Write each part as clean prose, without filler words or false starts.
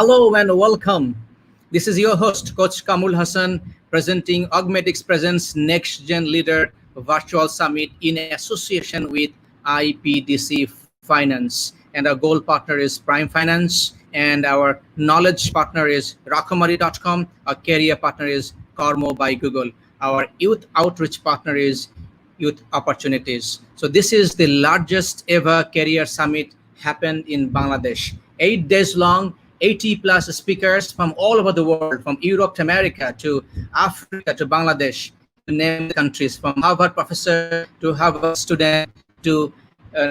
Hello and welcome. This is your host, Coach Kamul Hassan, presenting Augmedix Presents Next Gen Leader Virtual Summit in association with IPDC Finance. And our goal partner is Prime Finance, and our knowledge partner is Rakamari.com. Our career partner is Karmo by Google. Our youth outreach partner is Youth Opportunities. So this is the largest ever career summit happened in Bangladesh. 8 days long, 80 plus speakers from all over the world, from Europe to America to Africa to Bangladesh, to name the countries, from Harvard professor to Harvard student to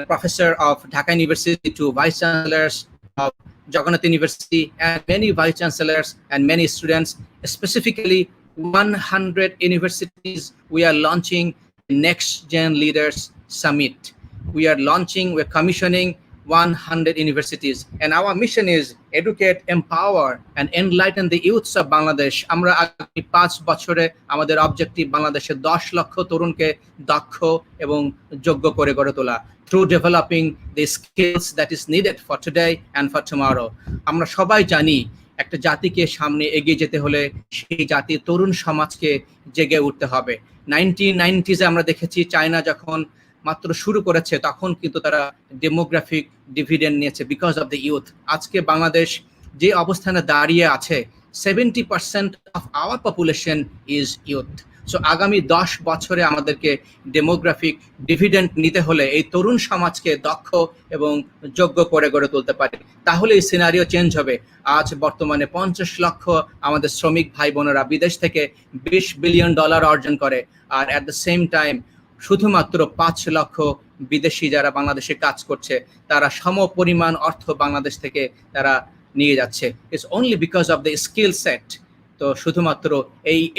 professor of Dhaka University to vice chancellors of Jagannath University, and many vice chancellors and many students, specifically 100 universities. We are launching the Next Gen Leaders Summit. We're commissioning 100 universities, and our mission is educate, empower, and enlighten the youths of Bangladesh. আমরা আগামী 5 বছরে আমাদের objective বাংলাদেশের 10 লক্ষ তরুণকে দক্ষ এবং যোগ্য করে গড়ে তোলা through developing the skills that is needed for today and for tomorrow. আমরা সবাই জানি একটা জাতিকে সামনে এগিয়ে যেতে হলে সেই জাতির তরুণ সমাজকে জেগে উঠতে হবে। 1990s আমরা দেখেছি চায়না যখন মাত্র শুরু করেছে তখন কিন্তু তারা ডেমোগ্রাফিক ডিভিডেন্ড নিয়েছে বিকজ অফ দ্য ইউথ। আজকে বাংলাদেশ যে অবস্থানে দাঁড়িয়ে আছে 70% of our population is youth. So আগামী 10 বছরে আমাদেরকে ডেমোগ্রাফিক ডিভিডেন্ড নিতে হলে এই তরুণ সমাজকে দক্ষ এবং যোগ্য করে গড়ে তুলতে পারে, তাহলে এই সিনারিও চেঞ্জ হবে। আজ বর্তমানে 50 লক্ষ আমাদের শ্রমিক ভাই বোনেরা বিদেশ থেকে $20 বিলিয়ন অর্জন করে, আর অ্যাট দ্য সেম টাইম শুধুমাত্র 5 লক্ষ বিদেশি যারা বাংলাদেশে কাজ করছে তারা সম পরিমাণ অর্থ বাংলাদেশ থেকে তারা নিয়ে যাচ্ছে। It's only because of the skill set. তো শুধুমাত্র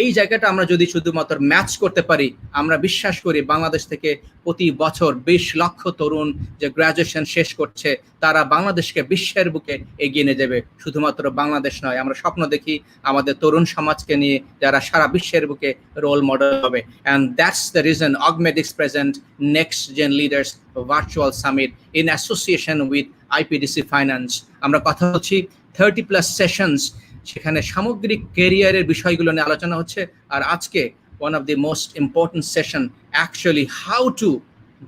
এই জায়গাটা আমরা যদি শুধুমাত্র ম্যাচ করতে পারি, আমরা বিশ্বাস করি বাংলাদেশ থেকে প্রতি বছর 20 লক্ষ তরুণ যে গ্র্যাজুয়েশন শেষ করছে তারা বাংলাদেশকে বিশ্বের বুকে এগিয়ে নিয়ে যাবে। শুধুমাত্র বাংলাদেশ নয়, আমরা স্বপ্ন দেখি আমাদের তরুণ সমাজকে নিয়ে যারা সারা বিশ্বের বুকে রোল মডেল হবে। And that's the reason Augmedix present Next Gen Leaders Virtual Summit in association with IPDC Finance. আমরা কথা বলছি 30+ সেশনস, সেখানে সামগ্রিক ক্যারিয়ারের বিষয়গুলো নিয়ে আলোচনা হচ্ছে। আর আজকে one of the most important session actually how to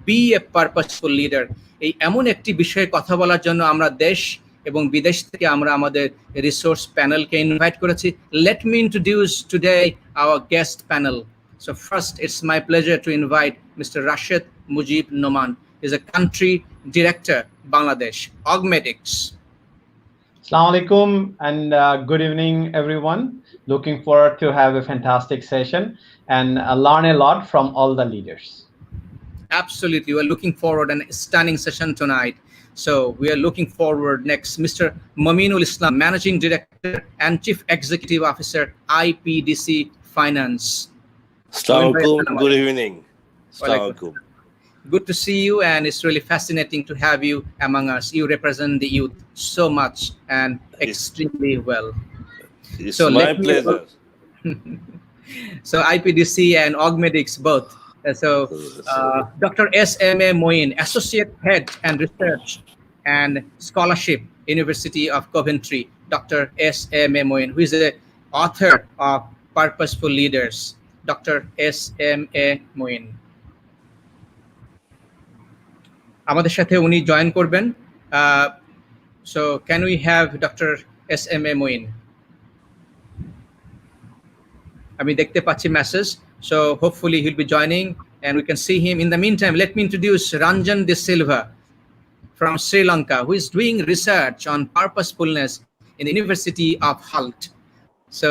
be a purposeful leader, এই এমন একটি বিষয়ে কথা বলার জন্য আমরা দেশ এবং বিদেশ থেকে আমরা আমাদের রিসোর্স প্যানেলকে ইনভাইট করেছি। Let me introduce today our guest panel. So first, it's my pleasure to invite Mr. Rashed Mujib Noman. He's a country director, Bangladesh, Augmedix. Assalamu alaikum and good evening, everyone. Looking forward to have a fantastic session and learn a lot from all the leaders. Absolutely. We're looking forward and a stunning session tonight. So we are looking forward next, Mr. Mominul Islam, Managing Director and Chief Executive Officer, IPDC Finance. Assalamu alaikum. Good evening. Assalamu alaikum. Good to see you, and it's really fascinating to have you among us. You represent the youth so much and extremely well. It's so my pleasure. So IPDC and Augmedix both. So Dr. SMA Moin, Associate Head and Research and Scholarship, University of Coventry. Dr. SMA Moin, who is the author of Purposeful Leaders. Dr. SMA Moin. আমাদের সাথে উনি join করবেন। So can we have Dr. SMA Moin? আমি দেখতে পাচ্ছি message, so hopefully he'll be joining and we can see him. In the meantime, let me introduce Ranjan de Silva from Sri Lanka, who is doing research on purposefulness in the University of Hull. So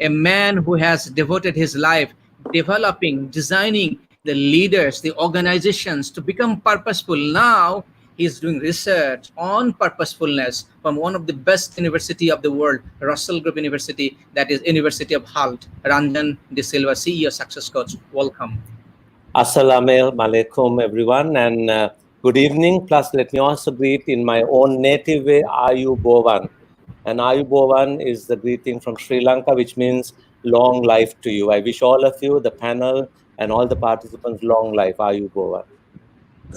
a man who has devoted his life developing, designing the leaders, the organizations to become purposeful. Now he's doing research on purposefulness from one of the best university of the world, Russell Group University, that is University of Hull. Ranjan de Silva, CEO, Success Coach. Welcome. Assalamu alaikum, everyone, and good evening. Plus, let me also greet in my own native way, Ayu Bovan. And Ayu Bovan is the greeting from Sri Lanka, which means long life to you. I wish all of you, the panel, and all the participants, long life. Ayu Bovan.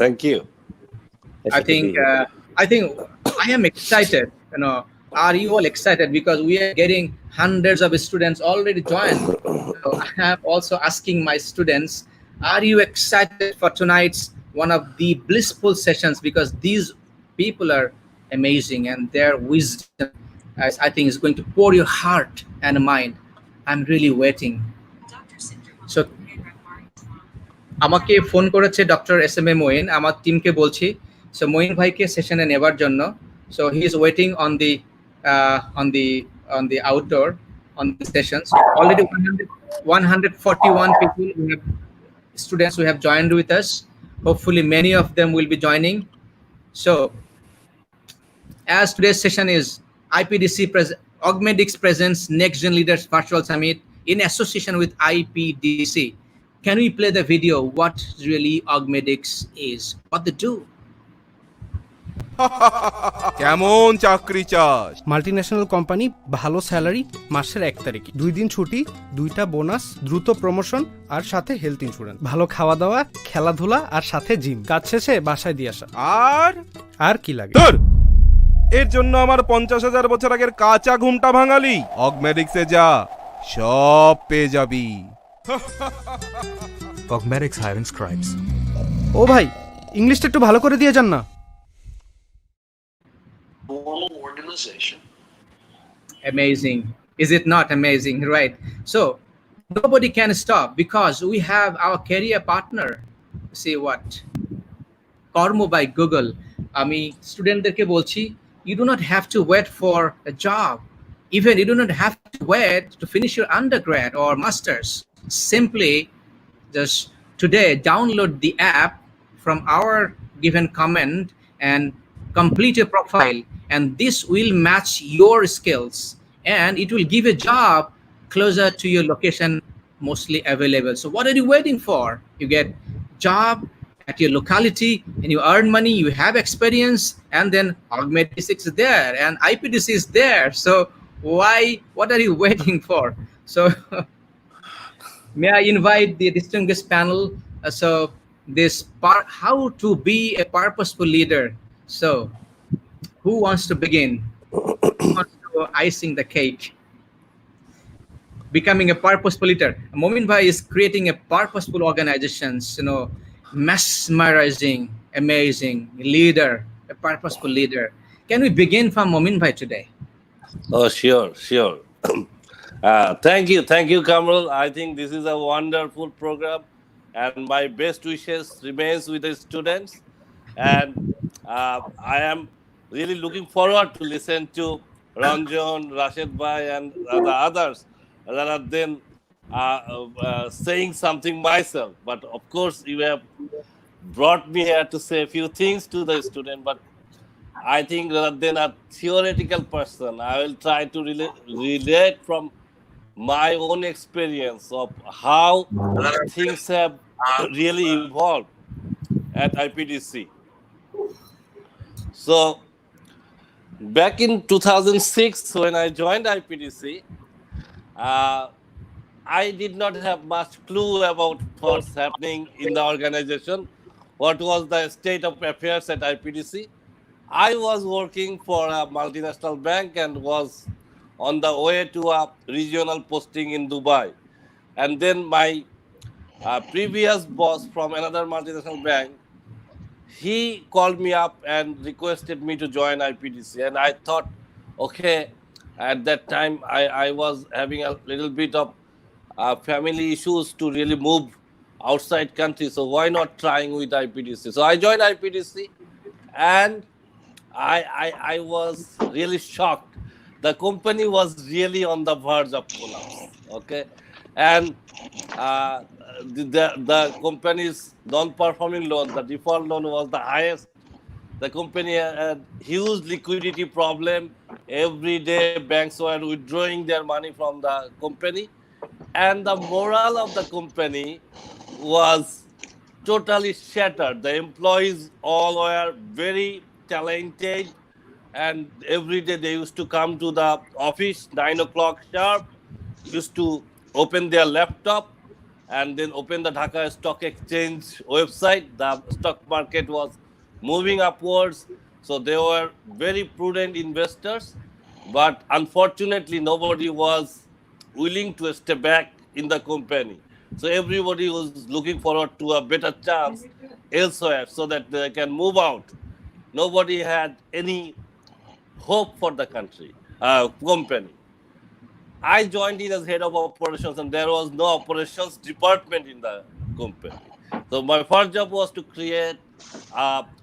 Thank you. I think I am excited, are you all excited? Because we are getting hundreds of students already joined. So I am also asking my students, are you excited for tonight's one of the blissful sessions? Because these people are amazing and their wisdom, I think, is going to pour your heart and mind. I'm really waiting. So আমাকে phone করেছে doctor S M A Moin, আমার টিমকে বলছি, so Moin ভাইকে সেশনে নেবার জন্য। So he is waiting on the outdoor on the sessions. Already 141 people, we have students who have joined with us. Hopefully many of them will be joining. So as today's session is IPDC Augmedix presents Next Gen Leaders Virtual Summit in association with IPDC. Can we play the video what really Augmedix is, what they do? কেমন চাকরি চাস? Multinational company, ভালো salary, মাসের 1 তারিখে 2 দিন ছুটি, 2টা bonus, দ্রুত প্রমোশন আর সাথে হেলথ ইন্স্যুরেন্স, ভালো খাওয়া দাওয়া, খেলাধুলা আর সাথে জিম, কাজ শেষে বাসায় দিয়ে আসা। আর কি লাগে? এর জন্য আমার 50,000 বছর আগের কাঁচা ঘুমটা ভাঙালি? অগমেডিক্সে যা, সব পেয়ে যাবি। Augmedix hiring scribes. ও ভাই, ইংলিশটা একটু ভালো করে দিয়ে যান না। Organization. Amazing. Is it not amazing? Right. So nobody can stop because we have our career partner. See what? Kormo by Google. আমি স্টুডেন্টদেরকে বলছি, you do not have to wait for a job. Even you do not have to wait to finish your undergrad or masters. Simply just today download the app from our given comment and complete your profile, and this will match your skills and it will give a job closer to your location mostly available. So what are you waiting for? You get job at your locality and you earn money, you have experience, and then Augmedix is there and IPDC is there. So what are you waiting for? So may I invite the distinguished panel? So this part, how to be a purposeful leader. So who wants to begin? Who wants to icing the cake? Becoming a purposeful leader. Momin bhai is creating a purposeful organizations, mesmerizing, amazing leader, a purposeful leader. Can we begin from Momin bhai today? Oh, sure. Thank you, Kamral. I think this is a wonderful program, and my best wishes remains with the students. And I am really looking forward to listen to Ranjan, Rashed bhai, and the others, rather than saying something myself. But of course, you have brought me here to say a few things to the student. But I think rather than a theoretical person, I will try to relate from my own experience of how things have really evolved at IPDC. So back in 2006, when I joined IPDC, I did not have much clue about what's happening in the organization, what was the state of affairs at IPDC. I was working for a multinational bank and was on the way to a regional posting in Dubai. And then my previous boss from another multinational bank, he called me up and requested me to join IPDC. And I thought, okay, at that time I was having a little bit of family issues to really move outside country. So why not trying with IPDC? So I joined IPDC and I was really shocked. The company was really on the verge of collapse. Okay. And the company's non-performing loan, the default loan was the highest. The company had huge liquidity problem. Every day banks were withdrawing their money from the company. And the morale of the company was totally shattered. The employees all were very talented, and every day they used to come to the office 9 o'clock sharp, used to open their laptop and then open the Dhaka Stock Exchange website. The stock market was moving upwards, so they were very prudent investors. but unfortunately nobody was willing to stay back in the company. So everybody was looking forward to a better chance elsewhere so that they can move out. Nobody had any hope for the company. I joined in as head of operations, and there was no operations department in the company. So my first job was to create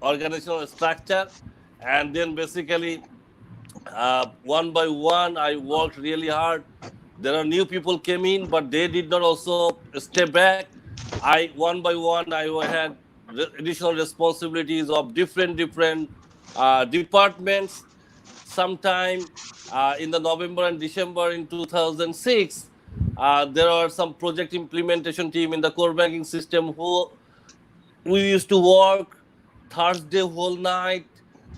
organizational structure, and then basically one by one I worked really hard. There are new people came in, but they did not also stay back. I one by one I had additional responsibilities of different departments. Sometime in the November and December in 2006, there are some project implementation team in the core banking system who we used to work Thursday whole night,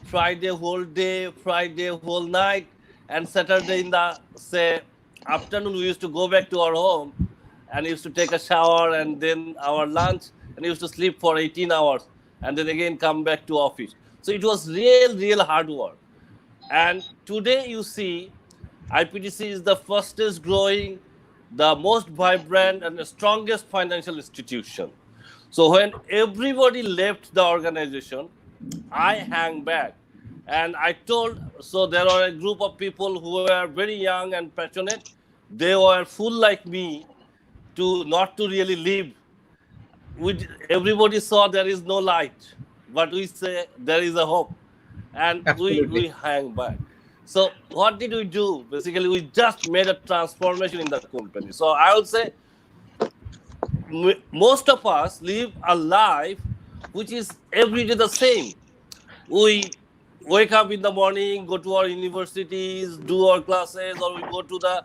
Friday whole day, Friday whole night, and Saturday in the say afternoon we used to go back to our home and used to take a shower and then our lunch and used to sleep for 18 hours and then again come back to office. So it was real hard work. And today you see IPDC is the fastest growing, the most vibrant and the strongest financial institution. So when everybody left the organization, I hang back. And I told, so there are a group of people who were very young and passionate. They were full like me to not to really leave. Everybody saw there is no light, but we say there is a hope. And we hang back. So what did we do? Basically, we just made a transformation in the company. So I would say most of us live a life which is every day the same. We wake up in the morning, go to our universities, do our classes, or we go to the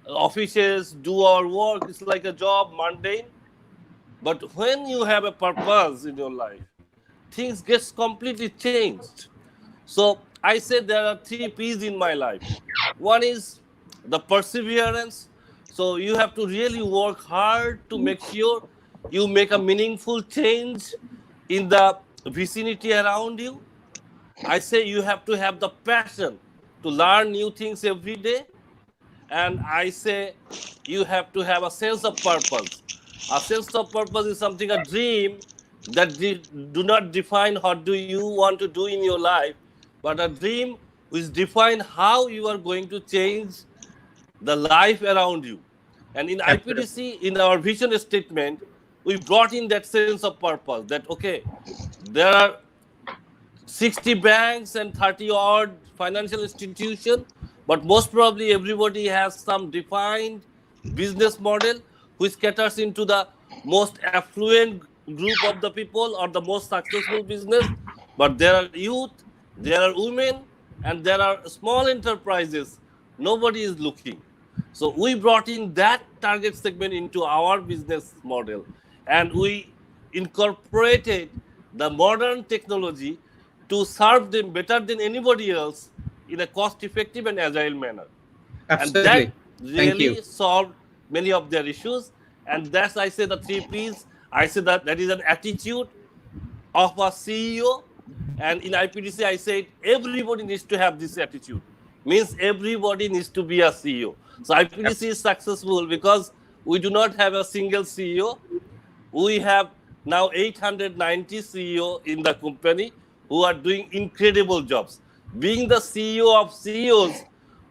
offices, do our work. It's like a job, mundane. But when you have a purpose in your life, things get completely changed. So I say there are 3 P's in my life. One is the perseverance. So you have to really work hard to make sure you make a meaningful change in the vicinity around you. I say you have to have the passion to learn new things every day. And I say you have to have a sense of purpose. A sense of purpose is something, a dream that do not define what do you want to do in your life, but a dream which define how you are going to change the life around you. And in IPDC, in our vision statement, we brought in that sense of purpose that, okay, there are 60 banks and 30 odd financial institutions, but most probably everybody has some defined business model which caters into the most affluent group of the people or the most successful business. But there are youth, there are women, and there are small enterprises. Nobody is looking. So we brought in that target segment into our business model, and we incorporated the modern technology to serve them better than anybody else in a cost-effective and agile manner. Absolutely. And that really solved many of their issues. And that's, I say, the 3 P's. I say that is an attitude of a CEO. And in IPDC, I said everybody needs to have this attitude. Means everybody needs to be a CEO. So IPDC is successful because we do not have a single CEO. We have now 890 CEO in the company who are doing incredible jobs. Being the CEO of CEOs,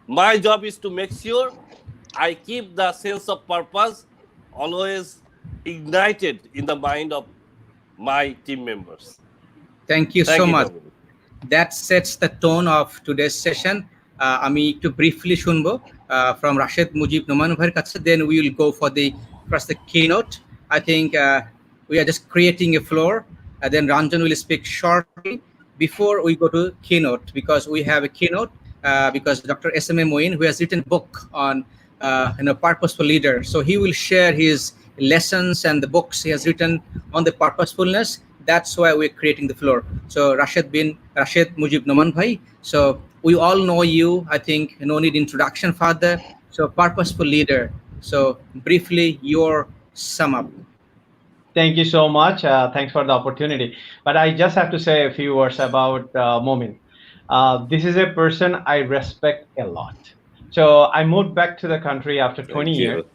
my job is to make sure I keep the sense of purpose always ignited in the mind of my team members. Thank you so much. That sets the tone of today's session. আমি একটু briefly শুনবো from Rashed, Mujib, Noman ভাইয়ের কাছে. Then we will go for the keynote. I think we are just creating a floor. Then Ranjan will speak shortly before we go to keynote, because we have a keynote because Dr. SMA Moin, who has written a book on purposeful leader. So he will share his lessons and the books he has written on the purposefulness. That's why we're creating the floor. So Rashed, Mujib, Noman bhai. So we all know you. I think no need introduction further. So purposeful leader. So briefly, your sum up. Thank you so much. Thanks for the opportunity. But I just have to say a few words about Momin. This is a person I respect a lot. So I moved back to the country after 20 Thank years, you.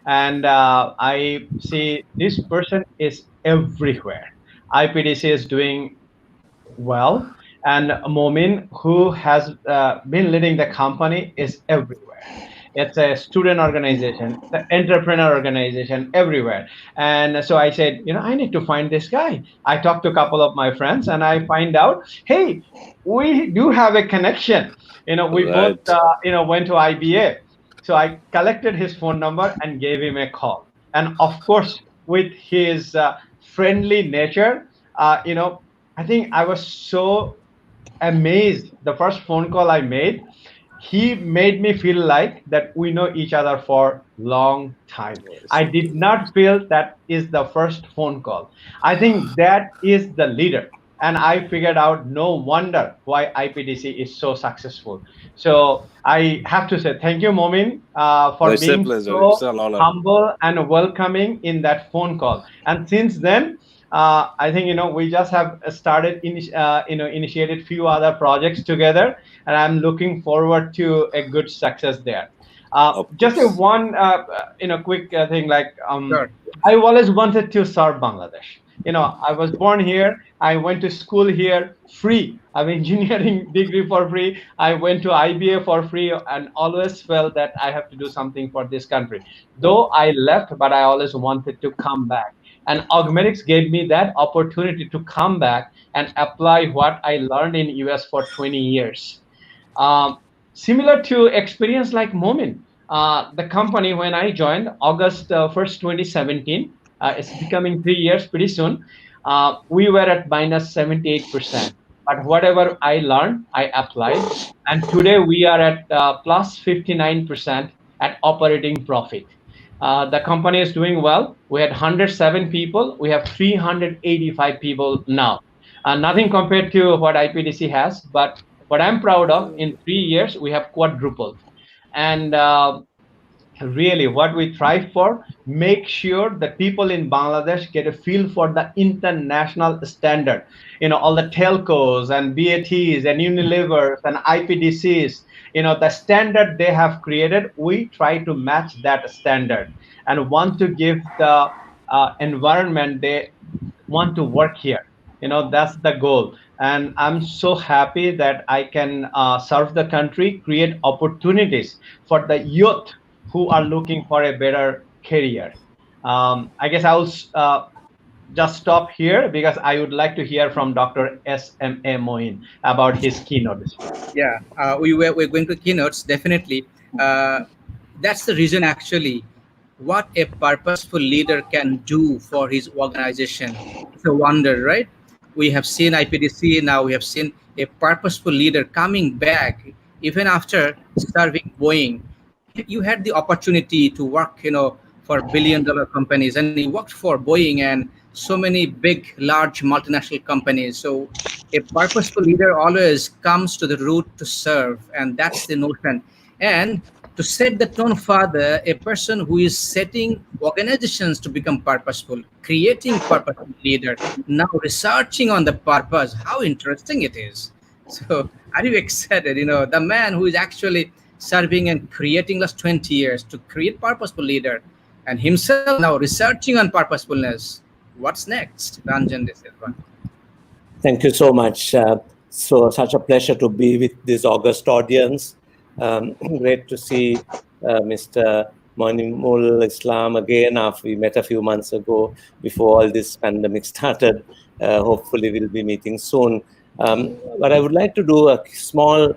and I see this person is everywhere. IPDC is doing well, and Momin, who has been leading the company, is everywhere. It's a student organization, the entrepreneur organization, everywhere. And so I said, I need to find this guy. I talked to a couple of my friends, and I find out, hey, we do have a connection. We both, Right. went to IBA. So I collected his phone number and gave him a call. And of course, with his friendly nature, I think I was so amazed. The first phone call I made, he made me feel like that we know each other for long time. I did not feel that is the first phone call. I think that is the leader. And I figured out no wonder why IPDC is so successful. So I have to say thank you, Momin, for It's a being pleasure. so It's an honor. humble and welcoming in that phone call. And since then, I think we just have started initiated few other projects together, and I'm looking forward to a good success there. Just a course. one quick thing, like Sure. I always wanted to serve Bangladesh. I was born here. I went to school here free. I have engineering degree for free. I went to IBA for free, and always felt that I have to do something for this country. Though I left, but I always wanted to come back. And Augmedix gave me that opportunity to come back and apply what I learned in US for 20 years. Similar to experience like Momin, the company when I joined August 1st, 2017, it's becoming 3 years pretty soon. We were at minus 78%. But whatever I learned, I applied. And today we are at plus 59% at operating profit. The company is doing well. We had 107 people. We have 385 people now. Nothing compared to what IPDC has, but what I'm proud of, in 3 years, we have quadrupled. And really what we try for, make sure that people in Bangladesh get a feel for the international standard. All the telcos and BATs and Unilevers and IPDCs, the standard they have created, we try to match that standard and want to give the environment they want to work here. That's the goal. And I'm so happy that I can serve the country, create opportunities for the youth who are looking for a better career. I guess I'll just stop here because I would like to hear from Dr. SMA Moin about his keynote. Yeah, we're going to keynotes, definitely. That's the reason, actually, what a purposeful leader can do for his organization. It's a wonder, right? We have seen IPDC, now we have seen a purposeful leader coming back even after serving Boeing. You had the opportunity to work, for billion-dollar companies, and you worked for Boeing and so many big, large multinational companies. So a purposeful leader always comes to the root to serve, and that's the notion. And to set the tone further, a person who is setting organizations to become purposeful, creating purposeful leader, now researching on the purpose, how interesting it is. So are you excited? The man who is actually serving and creating last 20 years to create purposeful leader, and himself now researching on purposefulness. What's next? Ranjan, this is one. Thank you so much. So such a pleasure to be with this august audience. Great to see Mr. Mominul Islam again after we met a few months ago before all this pandemic started. Hopefully we'll be meeting soon. But I would like to do a small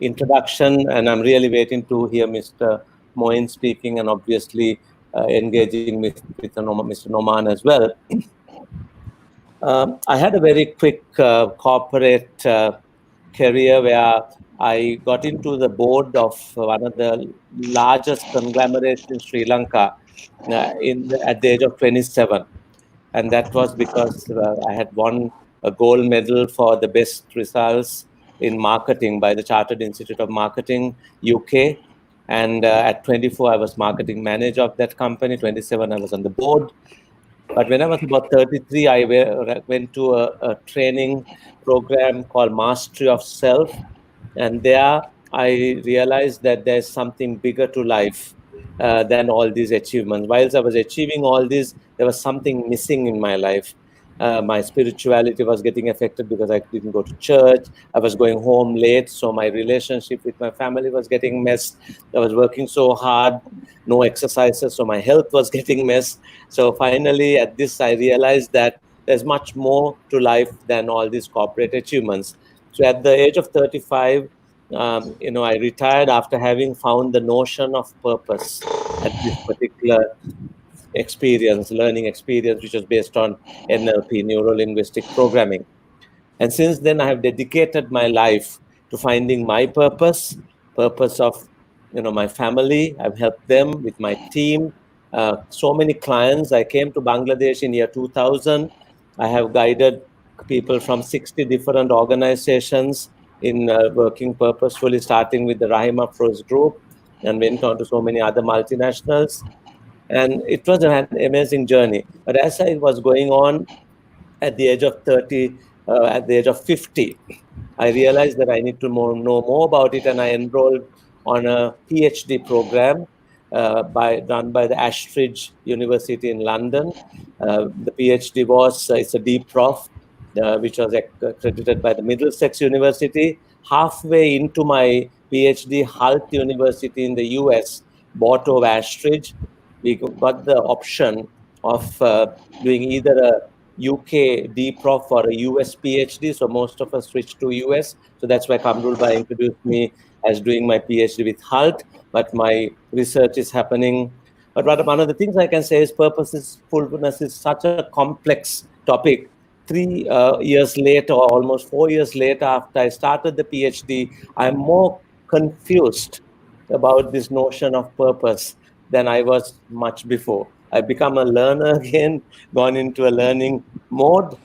introduction, and I'm really waiting to hear Mr. Moin speaking and obviously engaging with Mr. Noman as well. I had a very quick corporate career where I got into the board of one of the largest conglomerates in Sri Lanka at the age of 27. And that was because I had won a gold medal for the best results in marketing by the Chartered Institute of Marketing, UK. And at 24, I was marketing manager of that company. 27, I was on the board. But when I was about 33, I went to a training program called Mastery of Self. And there I realized that there's something bigger to life than all these achievements. Whilst I was achieving all this, there was something missing in my life. My spirituality was getting affected because I didn't go to church. I was going home late, so my relationship with my family was getting messed. I was working so hard, no exercises, so my health was getting messed. So finally, at this, I realized that there's much more to life than all these corporate achievements. So at the age of 35, I retired after having found the notion of purpose at this particular learning experience, which was based on NLP, neuro-linguistic programming. And since then, I have dedicated my life to finding my purpose of, my family. I've helped them with my team. So many clients. I came to Bangladesh in year 2000. I have guided people from 60 different organizations in working purposefully, starting with the Rahima Froze Group, and went on to so many other multinationals. And it was an amazing journey. But as I was going on, at the age of 30, at the age of 50, I realized that I need to know more about it, and I enrolled on a PhD program run by the Ashridge University in London. The PhD it's a deep prof, which was accredited by the Middlesex University. Halfway into my PhD, Hult University in the US bought over Ashridge. We got the option of doing either a UK D-Prof or a US PhD. So most of us switched to US. So that's why Kamrul Bhai introduced me as doing my PhD with Hult. But my research is happening. But one of the things I can say is purposefulness is such a complex topic. 3 years later, or almost 4 years later, after I started the PhD, I'm more confused about this notion of purpose than I was much before. I've become a learner again, gone into a learning mode.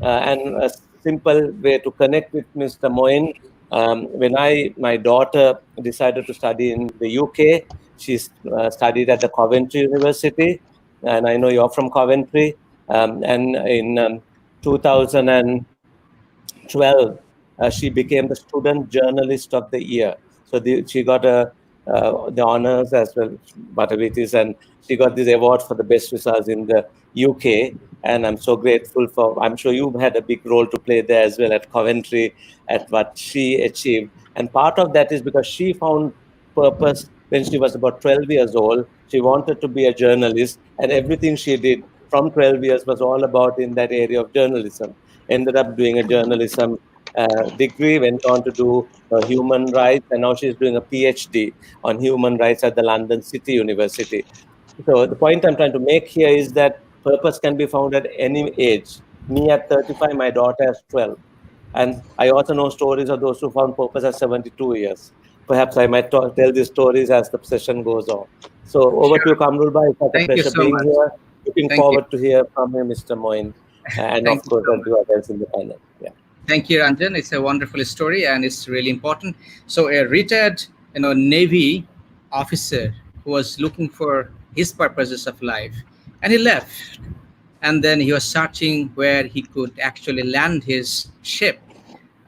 And a simple way to connect with Mr. Moin, when my daughter decided to study in the UK, she studied at the Coventry University, and I know you're from Coventry. And in 2012, she became the Student Journalist of the Year. So she got the honors as well, whatever it is, and she got this award for the best results in the UK. And I'm so grateful I'm sure you've had a big role to play there as well at Coventry, at what she achieved. And part of that is because she found purpose when she was about 12 years old. She wanted to be a journalist, and everything she did from 12 years was all about in that area of journalism. Ended up doing a journalism degree, went on to do human rights, and now she's doing a PhD on human rights at the London City University. So the point I'm trying to make here is that purpose can be found at any age. Me at 35, my daughter at 12. And I also know stories of those who found purpose at 72 years. Perhaps I might tell these stories as the session goes on. So over to you, Kamrul Bhai. It's a pleasure being here. Looking forward to hear from you, Mr. Moin. And of course, and to others in the panel. Yeah. Thank you, Ranjan. It's a wonderful story, and it's really important. So a retired, Navy officer who was looking for his purposes of life, and he left. And then he was searching where he could actually land his ship.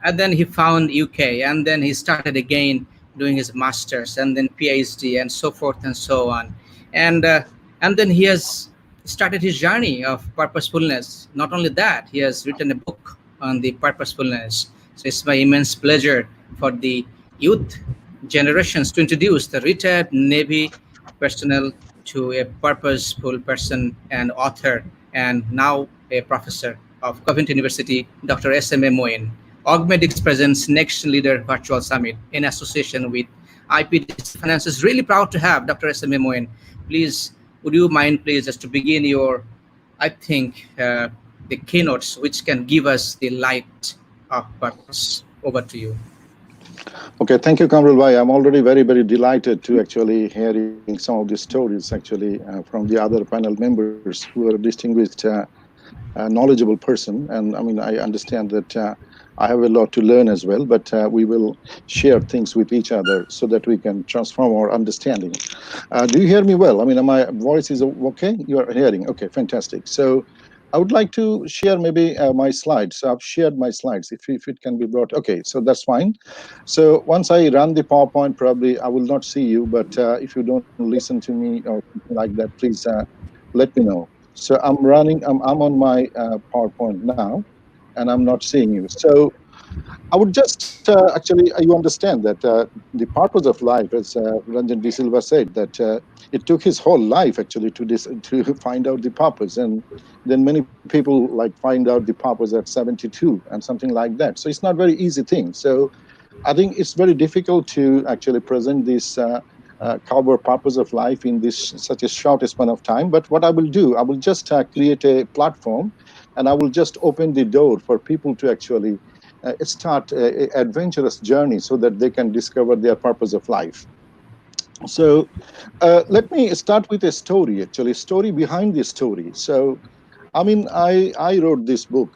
And then he found UK, and then he started again doing his master's, and then PhD, and so forth and so on. And then he has started his journey of purposefulness. Not only that, he has written a book on the purposefulness. So it's my immense pleasure for the youth generations to introduce the retired Navy personnel to a purposeful person and author, and now a professor of Coventry University, Dr. SMA Moin. Augmedix presents Next Leader Virtual Summit in association with IPDC Finance. Is really proud to have Dr. SMA Moin. Please, would you mind, please, just to begin your, I think, the keynotes which can give us the light of purpose. Over to you. Okay, thank you, Kamrul Bhai. I'm already very, very delighted to actually hearing some of these stories actually from the other panel members who are distinguished, knowledgeable person. And I mean, I understand that I have a lot to learn as well, but we will share things with each other so that we can transform our understanding. Do you hear me well? I mean, my voice is okay? You are hearing? Okay, fantastic. So I would like to share maybe my slides. So I've shared my slides, if it can be brought. Okay, so that's fine. So once I run the PowerPoint, probably I will not see you, but if you don't listen to me or something like that, please let me know. So I'm on my PowerPoint now, and I'm not seeing you. So I would just actually, you understand that the purpose of life, as Ranjan D. Silva said, that it took his whole life actually to find out the purpose. And then many people like find out the purpose at 72 and something like that. So it's not very easy thing. So I think it's very difficult to actually present this cover purpose of life in this such a short span of time. But what I will do, I will just create a platform, and I will just open the door for people to actually start an adventurous journey so that they can discover their purpose of life. So let me start with a story, actually, story behind the story. So I mean, I wrote this book,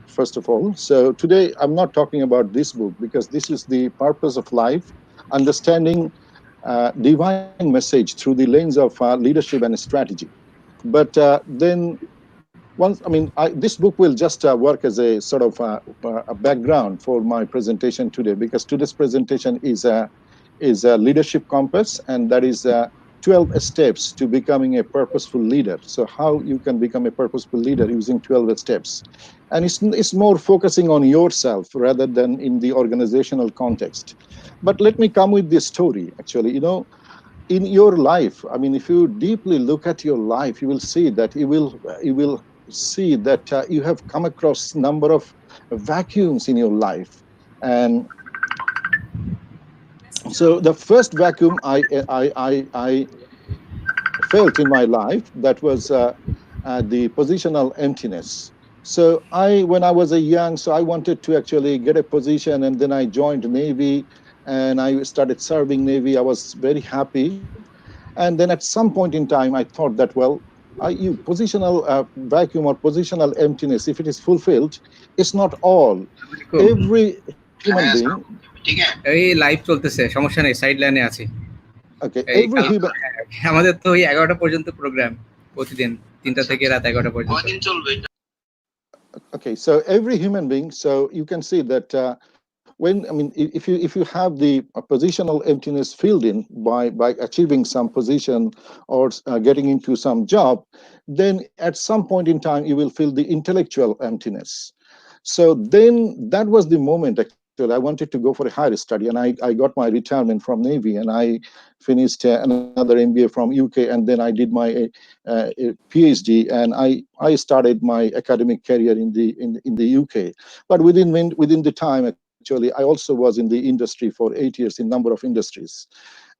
first of all. So today I'm not talking about this book because this is the purpose of life, understanding divine message through the lens of leadership and strategy. But then once, I mean, this book will just work as a sort of a background for my presentation today, because today's presentation is a leadership compass, and that is 12 steps to becoming a purposeful leader. So how you can become a purposeful leader using 12 steps. And it's more focusing on yourself rather than in the organizational context. But let me come with this story, actually. You know, in your life, I mean, if you deeply look at your life, you will see that you will see that you have come across number of vacuums in your life. And so the first vacuum I felt in my life, that was the positional emptiness. So when I was a young, so I wanted to actually get a position, and then I joined Navy, and I started serving Navy. I was very happy. And then at some point in time, I thought that, well, you positional vacuum or positional emptiness, if it is fulfilled, it's not all. Every human being, এই live চলতেছে, সমস্যা নেই, side লাইনে আছি। okay, এই every human, আমাদের তো ওই 11টা পর্যন্ত প্রোগ্রাম, প্রতিদিন 3টা থেকে রাত 11টা পর্যন্ত। okay, so every human being, so you can see that when, I mean, if you have the positional emptiness filled in by achieving some position or getting into some job, then at some point in time you will feel the intellectual emptiness. So then that was the moment, actually, I wanted to go for a higher study, and I got my retirement from Navy, and I finished another MBA from UK, and then I did my PhD, and I started my academic career in the UK. But within the time, actually, I also was in the industry for 8 years in number of industries.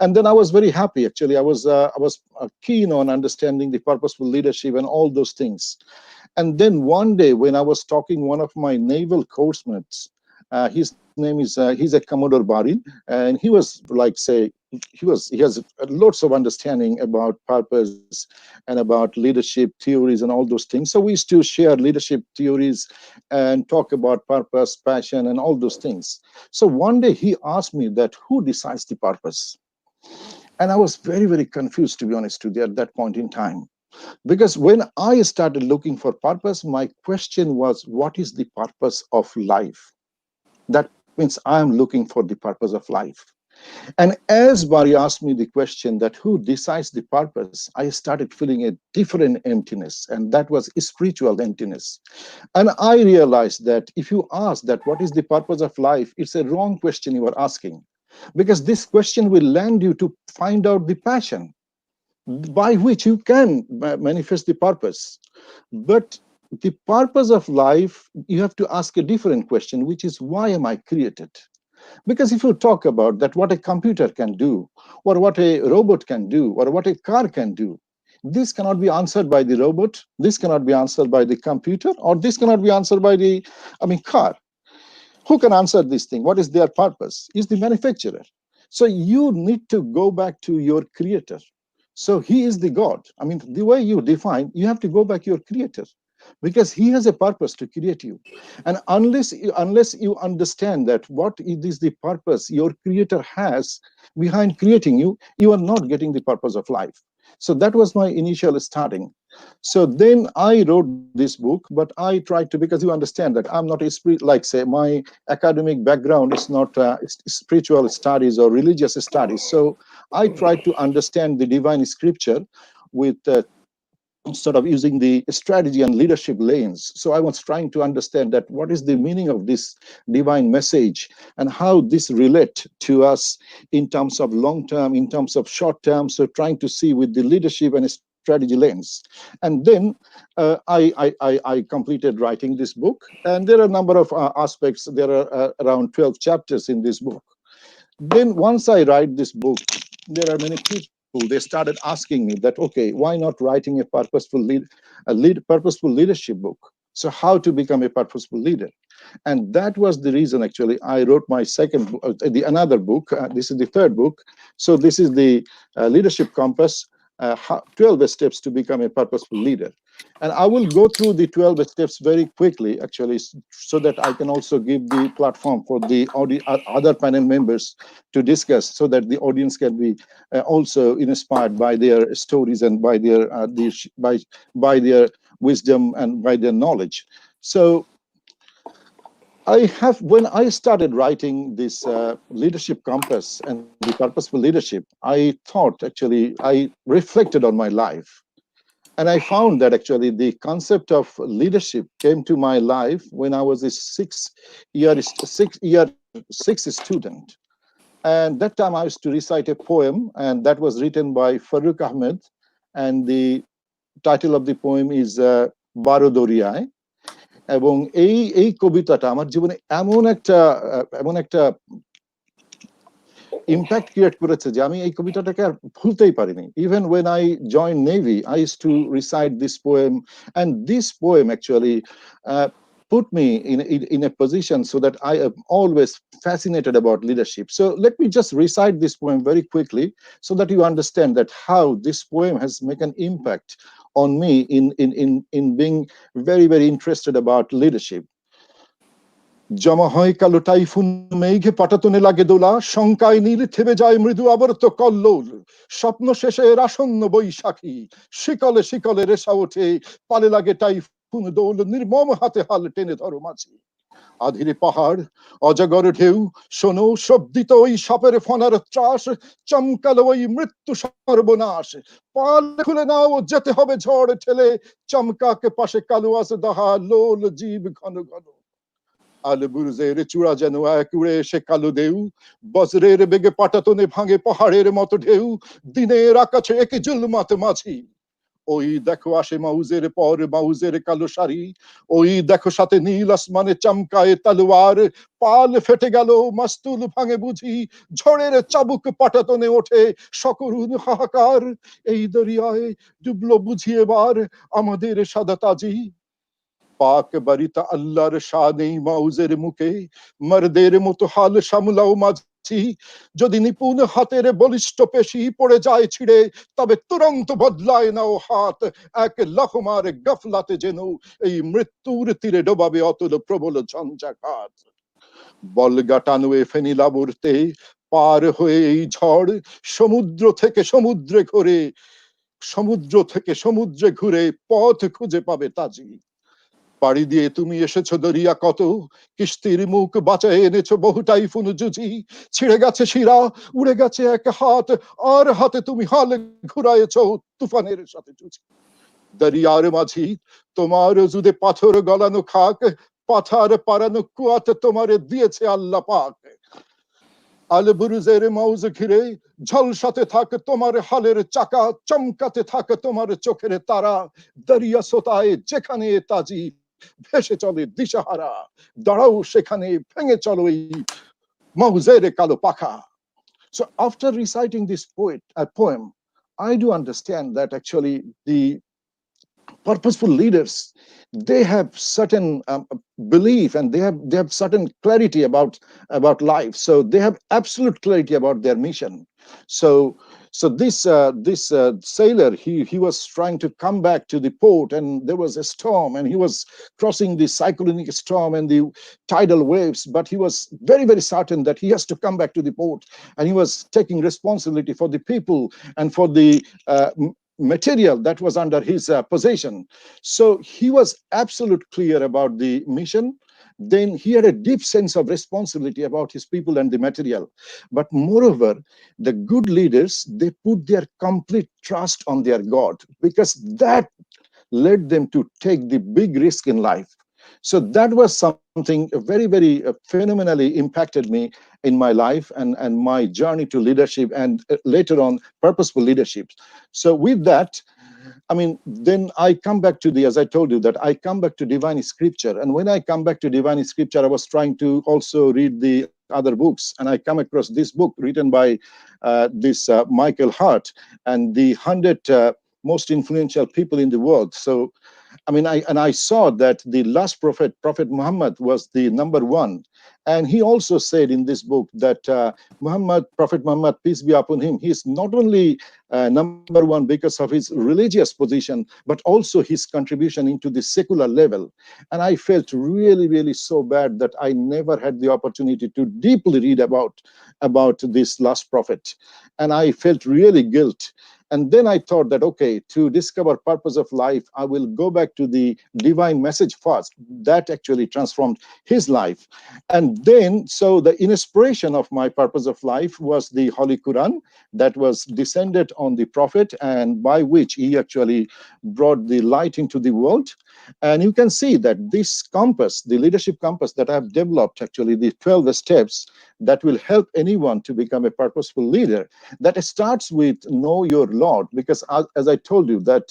And then I was very happy, actually. I was keen on understanding the purposeful leadership and all those things. And then one day, when I was talking one of my naval coursemates, his name is he's a Commodore Barin, and he was like, say, he has lots of understanding about purpose and about leadership theories and all those things. So we used to share leadership theories and talk about purpose, passion, and all those things. So one day he asked me that, who decides the purpose? And I was very, very confused, to be honest with you, at that point in time. Because when I started looking for purpose, my question was, what is the purpose of life? That means I am looking for the purpose of life. And as Barry asked me the question that who decides the purpose, I started feeling a different emptiness, and that was a spiritual emptiness. And I realized that if you ask that what is the purpose of life, it's a wrong question you are asking, because this question will land you to find out the passion by which you can manifest the purpose. But the purpose of life, you have to ask a different question, which is, why am I created? Because if you talk about that, what a computer can do, or what a robot can do, or what a car can do, this cannot be answered by the robot, this cannot be answered by the computer, or this cannot be answered by the, car. Who can answer this thing? What is their purpose? Is the manufacturer. So you need to go back to your creator. So he is the God. I mean, the way you define, you have to go back to your creator. because he has a purpose to create you. And unless you understand that what is the purpose your creator has behind creating you, you are not getting the purpose of life. So that was my initial starting. So then I wrote this book, but I tried to, because you understand that I'm not a spirit, like say my academic background is not spiritual studies or religious studies. So I tried to understand the divine scripture with sort of using the strategy and leadership lanes. So I was trying to understand that what is the meaning of this divine message and how this relate to us in terms of long term, in terms of short term. So trying to see with the leadership and strategy lens. And then I completed writing this book. And there are a number of aspects. There are around 12 chapters in this book. Then once I write this book, there are many people, they started asking me that, okay, why not writing a purposeful purposeful leadership book? So how to become a purposeful leader? And that was the reason actually I wrote my second book, another book. This is the third book. So this is the Leadership Compass, 12 steps to become a purposeful leader. And I will go through the 12 steps very quickly, actually, so that I can also give the platform for the other panel members to discuss, so that the audience can be also inspired by their stories and by their by their wisdom and by their knowledge. So when I started writing this Leadership Compass and the Purposeful Leadership, I thought, actually, I reflected on my life. And I found that actually the concept of leadership came to my life when I was a sixth student. And that time I used to recite a poem, and that was written by Farooq Ahmed. And the title of the poem is Baro Doriyaye. এবং এই কবিতাটা আমার জীবনে এমন একটা impact create করেছে যে আমি এই কবিতাটাকে আর ভুলতেই পারিনি. Even when I joined Navy, I used to recite this poem, and this poem actually put me in a position so that I am always fascinated about leadership. So let me just recite this poem very quickly so that you understand that how this poem has made an impact on me in being very, very interested about leadership. জমা হয় কালো typhoon মেঘে পাটাতনে লাগে দোলা, শঙ্কায় নীল থেমে যায় মৃদু আবর্ত কল্লোল, স্বপ্ন শেষে আসন্ন বৈশাখী, শিকলে শিকলে রেশা ওঠে, পালে লাগে টাইফুন দোল, নির্মম হাতে হাল টেনে ধরো মাঝি। আধিরে পাহাড় অজগর ঢেউ, শোনো শব্দিত ওই সাপের ফনার ত্রাস, চমকালো ওই মৃত্যু সর্বনাশ, পাল খুলে নাও যেতে হবে ঝড় ঠেলে, চমকাকে পাশে কালো আস দাহা, লোল জীব ঘন ঘন। আলবুরজের চূড়া যেন এক উড়ে এসে কালো দেউ, বজ্রের বেগে পাটাতনে ভাঙে পাহাড়ের মতো ঢেউ, দিনের আকাশে একে জুলমাত মাঝি। ওই দেখো আসে মাউজের পর মাউজের কালো শাড়ি, ওই দেখো সাথে নীল আসমানে চমকায় তালোয়ার, পাল ফেটে গেল মাস্তুল ভাঙে বুঝি, ঝড়ের চাবুক পাটাতনে ওঠে সকরুণ হাহাকার, এই দরিয়ায় ডুবলো বুঝি এবার আমাদের সাদা তাজি। পাক বাড়িতে আল্লাহর শাহ নেই মাউজের মুখে, মর্দের মতো হাল সামলাও মাঝি, যদি নিপুণ হাতের বলিষ্ঠ পেশি পড়ে যায় ছিঁড়ে, তবে তুরন্ত বদলায় নাও হাত, এক লহমার গফলাতে যেন এই মৃত্যুর তীরে ডোবাবে অতুল প্রবল ঝঞ্ঝাঘাত। বলগা টানুয়ে ফেনিলা বর্তে পার হয়ে এই ঝড়, সমুদ্র থেকে সমুদ্রে ঘুরে পথ খুঁজে পাবে তাজি। পাড়ি দিয়ে তুমি এসেছো দরিয়া কত, কিস্তির মুখ বাঁচায় এনেছো বহু টাইফুন জুজি, ছিঁড়ে গেছে শিরা উড়ে গেছে এক হাত, আর হাতে তুমি হাল ঘুরায়েছো তুফানের সাথে জুঝি। দরিয়ার মাঝি তোমার জুদে পাথর গলানো খাক, পাথার পারানো কুয়াতে তোমারে দিয়েছে আল্লাহ পাক। আলবুরুজের মাউজ ঘিরে ঝলসাতে থাক তোমার হালের চাকা, চমকাতে থাক তোমার চোখের তারা, দরিয়া সোতায় যেখানে তাজি ভেসে চলে দিশাহারা, দাঁড়াও সেখানে ভেঙে চলো এই মাউজের কালো পাখা। So after reciting this poem, I do understand that actually the purposeful leaders, they have certain belief, and they have certain clarity about life. So they have absolute clarity about their mission. So So this sailor, he was trying to come back to the port, and there was a storm, and he was crossing the cyclonic storm and the tidal waves, but he was very, very certain that he has to come back to the port, and he was taking responsibility for the people and for the material that was under his possession. So he was absolutely clear about the mission. Then he had a deep sense of responsibility about his people and the material. But moreover, the good leaders, they put their complete trust on their God, because that led them to take the big risk in life. So that was something very, very phenomenally impacted me in my life and my journey to leadership, and later on purposeful leadership. So with that, I mean, then I come back to as I told you, that I come back to divine scripture. And when I come back to divine scripture, I was trying to also read the other books, and I come across this book written by this Michael Hart, and the 100 most influential people in the world. So I mean, I saw that the last prophet, Prophet Muhammad, was the number one. And he also said in this book that Prophet Muhammad, peace be upon him, he is not only number one because of his religious position, but also his contribution into the secular level. And I felt really, really so bad that I never had the opportunity to deeply read about this last prophet. And I felt really guilt. And then I thought that, okay, to discover purpose of life, I will go back to the divine message first. That actually transformed his life. And then, so the inspiration of my purpose of life was the Holy Quran that was descended on the prophet, and by which he actually brought the light into the world. And you can see that this compass, the leadership compass that I've developed, actually the 12 steps that will help anyone to become a purposeful leader, that starts with know your Lord. Because as I told you, that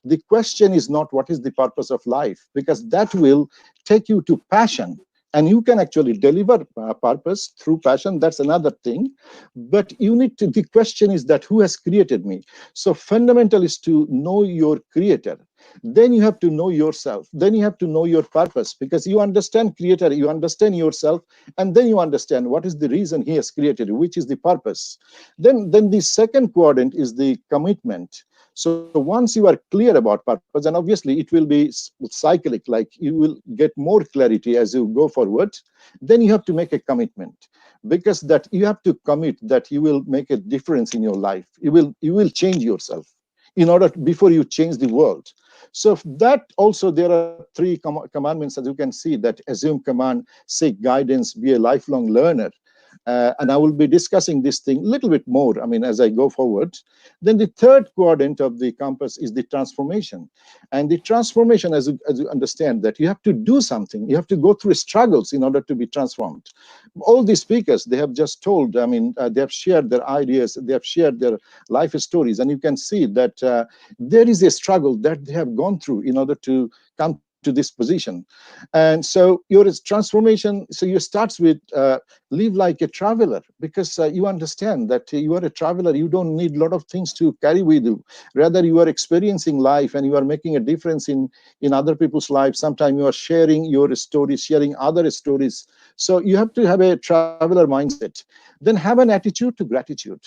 the question is not what is the purpose of life, because that will take you to passion. And you can actually deliver purpose through passion. That's another thing. But you need to, the question is that who has created me? So fundamental is to know your creator. Then you have to know yourself. Then you have to know your purpose, because you understand creator, you understand yourself, and then you understand what is the reason he has created you, which is the purpose. Then the second quadrant is the commitment. So once you are clear about purpose, and obviously it will be cyclic, like you will get more clarity as you go forward, then you have to make a commitment, because that you have to commit that you will make a difference in your life. You will change yourself in order before you change the world. So that also, there are 3 commandments, as you can see, that assume command, seek guidance, be a lifelong learner. And I will be discussing this thing a little bit more, I mean, as I go forward. Then the third quadrant of the compass is the transformation. And the transformation, as you understand, that you have to do something. You have to go through struggles in order to be transformed. All the speakers, they have just told, I mean, they have shared their ideas, they have shared their life stories. And you can see that there is a struggle that they have gone through in order to come to this position. And so your transformation, so you starts with live like a traveler, because you understand that you are a traveler. You don't need a lot of things to carry with you. Rather, you are experiencing life, and you are making a difference in other people's lives. Sometimes you are sharing your stories, sharing other stories. So you have to have a traveler mindset. Then have an attitude to gratitude.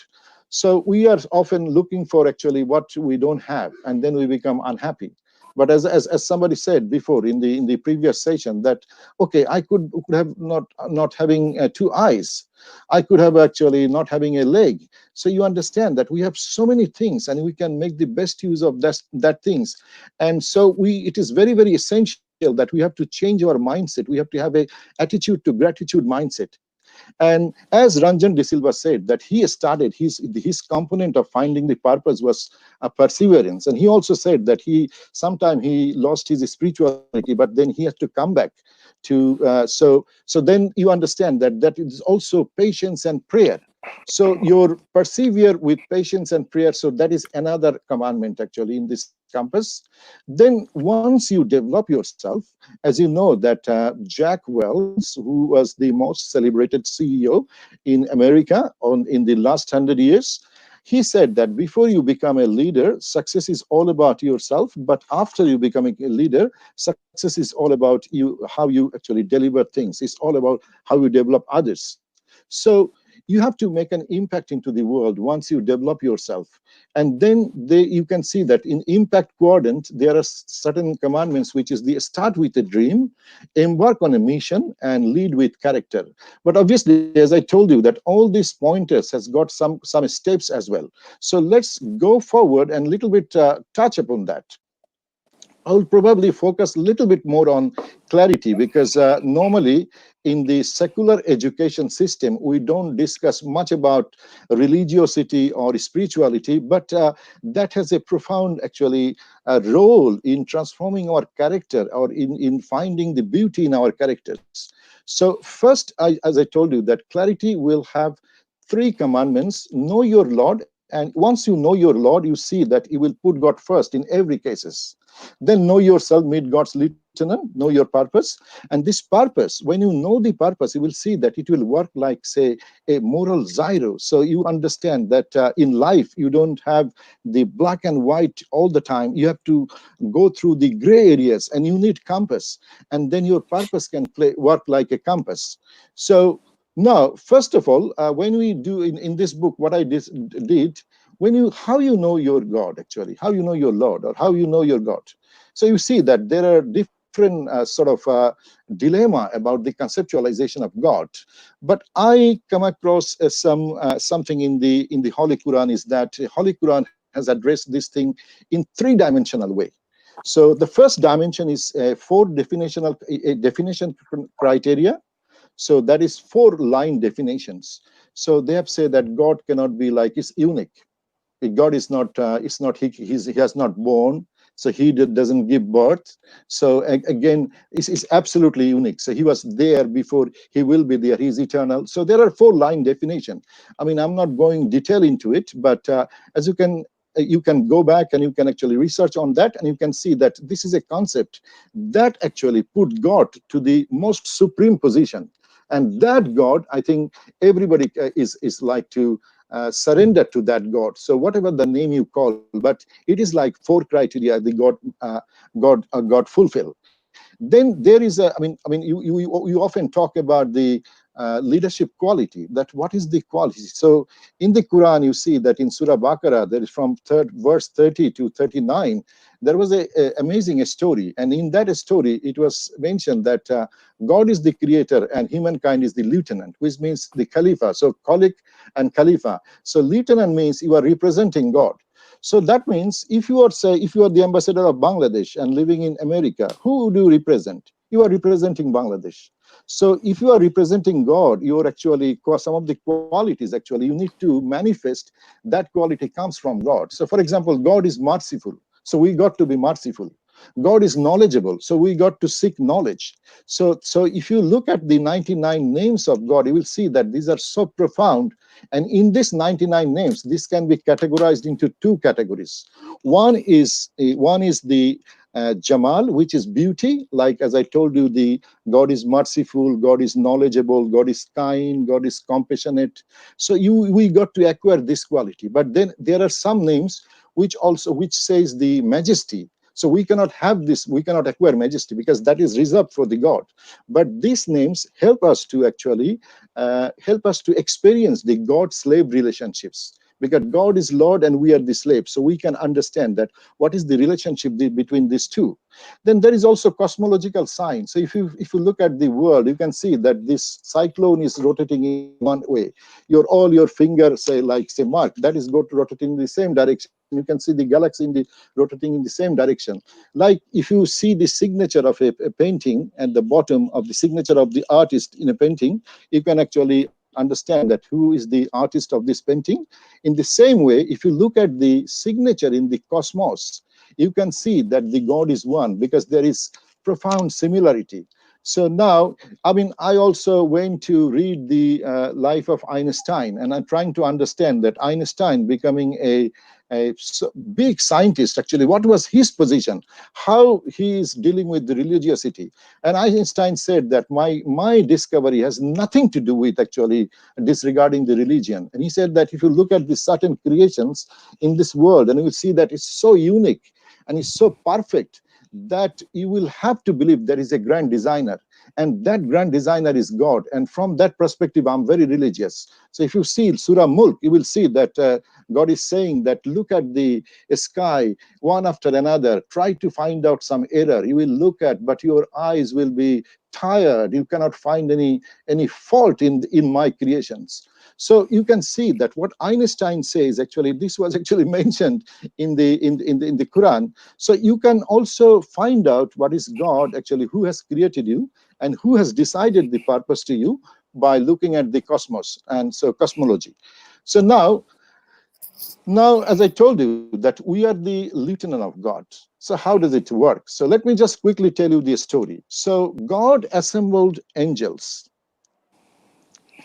So we are often looking for actually what we don't have, and then we become unhappy. But as somebody said before in the previous session, that okay, I could have not having 2 eyes, I could have actually not having a leg. So you understand that we have so many things, and we can make the best use of that things. And so it is very, very essential that we have to change our mindset. We have to have a attitude to gratitude mindset. And as Ranjan De Silva said, that he started his component of finding the purpose was a perseverance. And he also said that sometimes he lost his spirituality, but then he had to come back to so then you understand that is also patience and prayer. So your persevere with patience and prayer. So that is another commandment actually in this compass. Then once you develop yourself, as you know that Jack Welch, who was the most celebrated CEO in America in the last 100 years, he said that before you become a leader, success is all about yourself. But after you become a leader, success is all about you, how you actually deliver things. It's all about how you develop others. So you have to make an impact into the world once you develop yourself. And then you can see that in impact quadrant, there are certain commandments, which is the start with a dream, embark on a mission, and lead with character. But obviously, as I told you, that all these pointers has got some steps as well. So let's go forward and little bit touch upon that. I'll probably focus a little bit more on clarity, because normally in the secular education system, we don't discuss much about religiosity or spirituality, but that has a profound, actually, role in transforming our character, or in finding the beauty in our characters. So first, as I told you, that clarity will have 3 commandments: know your Lord. And once you know your Lord, you see that you will put God first in every cases. Then know yourself, meet God's lieutenant, know your purpose. And this purpose, when you know the purpose, you will see that it will work like, say, a moral gyro. So you understand that in life, you don't have the black and white all the time. You have to go through the gray areas, and you need compass. And then your purpose can work like a compass. So now, first of all, when we do in this book, what I did, how you know your God, actually, how you know your Lord, or how you know your God. So you see that there are different sort of dilemma about the conceptualization of God. But I come across something in the Holy Quran, is that Holy Quran has addressed this thing in 3-dimensional way. So the first dimension is 4 definition criteria. So that is 4 line definitions. So they have said that God cannot be like, it's unique. God is not, he has not born, so he doesn't give birth. So again, it's absolutely unique. So he was there before, he will be there, he's eternal. So there are 4 line definition. I mean, I'm not going detail into it, but as you can go back and you can actually research on that, and you can see that this is a concept that actually put God to the most supreme position. And that God, I think everybody is like to surrender to that God. So whatever the name you call, but it is like 4 criteria the God fulfill. Then there is you often talk about the leadership quality, that what is the quality. So in the Quran, you see that in Surah Baqarah, there is from verse 30 to 39, there was a amazing story. And in that story, it was mentioned that God is the creator and humankind is the lieutenant, which means the Khalifa. So Khalik and Khalifa. So lieutenant means you are representing God. So that means if you are the ambassador of Bangladesh and living in America, who do you represent? You are representing Bangladesh. So if you are representing God, you are actually, some of the qualities, actually, you need to manifest that quality comes from God. So for example, God is merciful. So we got to be merciful. God is knowledgeable. So we got to seek knowledge. So if you look at the 99 names of God, you will see that these are so profound. And in this 99 names, this can be categorized into 2 categories. One is the Jamal, which is beauty. Like, as I told you, the God is merciful, God is knowledgeable, God is kind, God is compassionate. So we got to acquire this quality. But then there are some names which says the majesty. So we cannot have this, we cannot acquire majesty, because that is reserved for the God. But these names help us to actually experience the God-slave relationships, because God is Lord and we are the slave. So we can understand that what is the relationship between these two. Then there is also cosmological science. So if you look at the world, you can see that this cyclone is rotating in one way. All your fingers, say Mark, that is rotating in the same direction. You can see the galaxy rotating in the same direction. Like if you see the signature of a painting at the bottom of the signature of the artist in a painting, you can actually understand that who is the artist of this painting. In the same way, if you look at the signature in the cosmos, you can see that the God is one, because there is profound similarity. So now, I also went to read the life of Einstein, and I'm trying to understand that Einstein becoming a big scientist, actually, what was his position, how he is dealing with the religiosity. And Einstein said that my discovery has nothing to do with actually disregarding the religion. And he said that if you look at the certain creations in this world, and you will see that it's so unique and it's so perfect, that you will have to believe there is a grand designer, and that grand designer is God. And from that perspective, I'm very religious. So if you see Surah Mulk, you will see that God is saying that look at the sky one after another, try to find out some error. You will look at, but your eyes will be tired. You cannot find any fault in my creations. So you can see that what Einstein says, actually, this was actually mentioned in the Quran. So you can also find out what is God actually, who has created you and who has decided the purpose to you by looking at the cosmos, and so cosmology. So now, as I told you, that we are the lieutenant of God. So how does it work? So let me just quickly tell you the story. So God assembled angels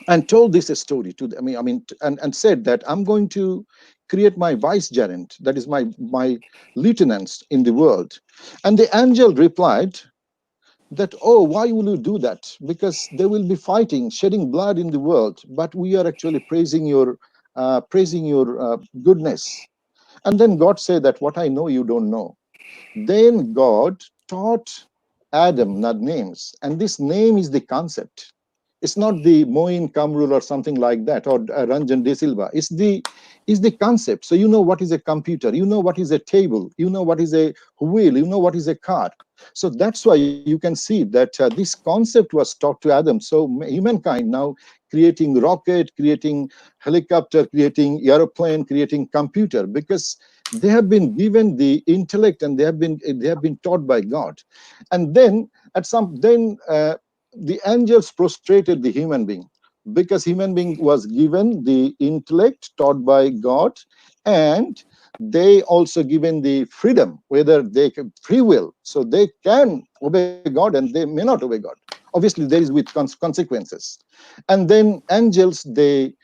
and told this story to them, and said that I'm going to create my vicegerent, that is my lieutenants in the world. And the angel replied that, oh, why will you do that? Because they will be fighting, shedding blood in the world, but we are actually praising your goodness. And then God said that what I know you don't know. Then God taught Adam not names, and this name is the concept. It's not the Moin Kamrul or something like that, or Ranjan de Silva. It's the concept. So you know what is a computer, you know what is a table, you know what is a wheel, you know what is a car. So that's why you can see that this concept was taught to Adam. So humankind now creating rocket, creating helicopter, creating aeroplane, creating computer, because they have been given the intellect and they have been taught by God. And then the angels prostrated the human being, because human being was given the intellect taught by God, and they also given the freedom, whether they can free will, so they can obey God and they may not obey God. Obviously there is with consequences. And then angels, they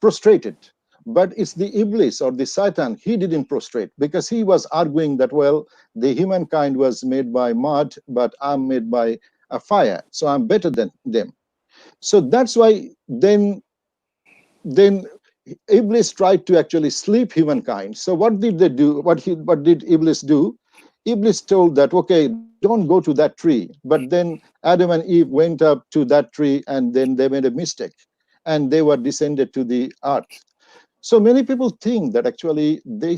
prostrated, but it's the Iblis or the Satan, he didn't prostrate, because he was arguing that, well, the humankind was made by mud, but I'm made by a fire, so I'm better than them. So that's why then Iblis tried to actually sleep humankind. So what did they do? What did Iblis do? Iblis told that, okay, don't go to that tree. But then Adam and Eve went up to that tree, and then they made a mistake, and they were descended to the earth. So many people think that actually they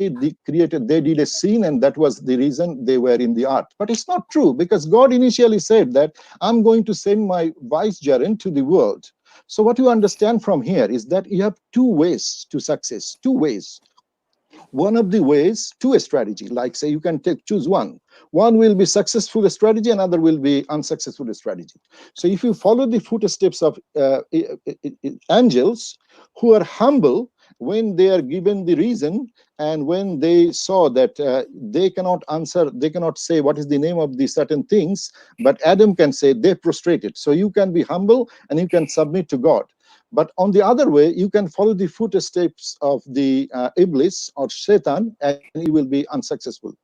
did a sin, and that was the reason they were in the earth. But it's not true, because God initially said that I'm going to send my vicegerent to the world. So what you understand from here is that you have two ways to success, two ways. One of the ways to a strategy, like say you can choose one. One will be successful strategy, another will be unsuccessful strategy. So if you follow the footsteps of angels who are humble when they are given the reason, and when they saw that they cannot answer, they cannot say what is the name of the certain things, but Adam can say, they prostrated. So you can be humble and you can submit to God. But on the other way, you can follow the footsteps of the Iblis or Shaitan, and you will be unsuccessful.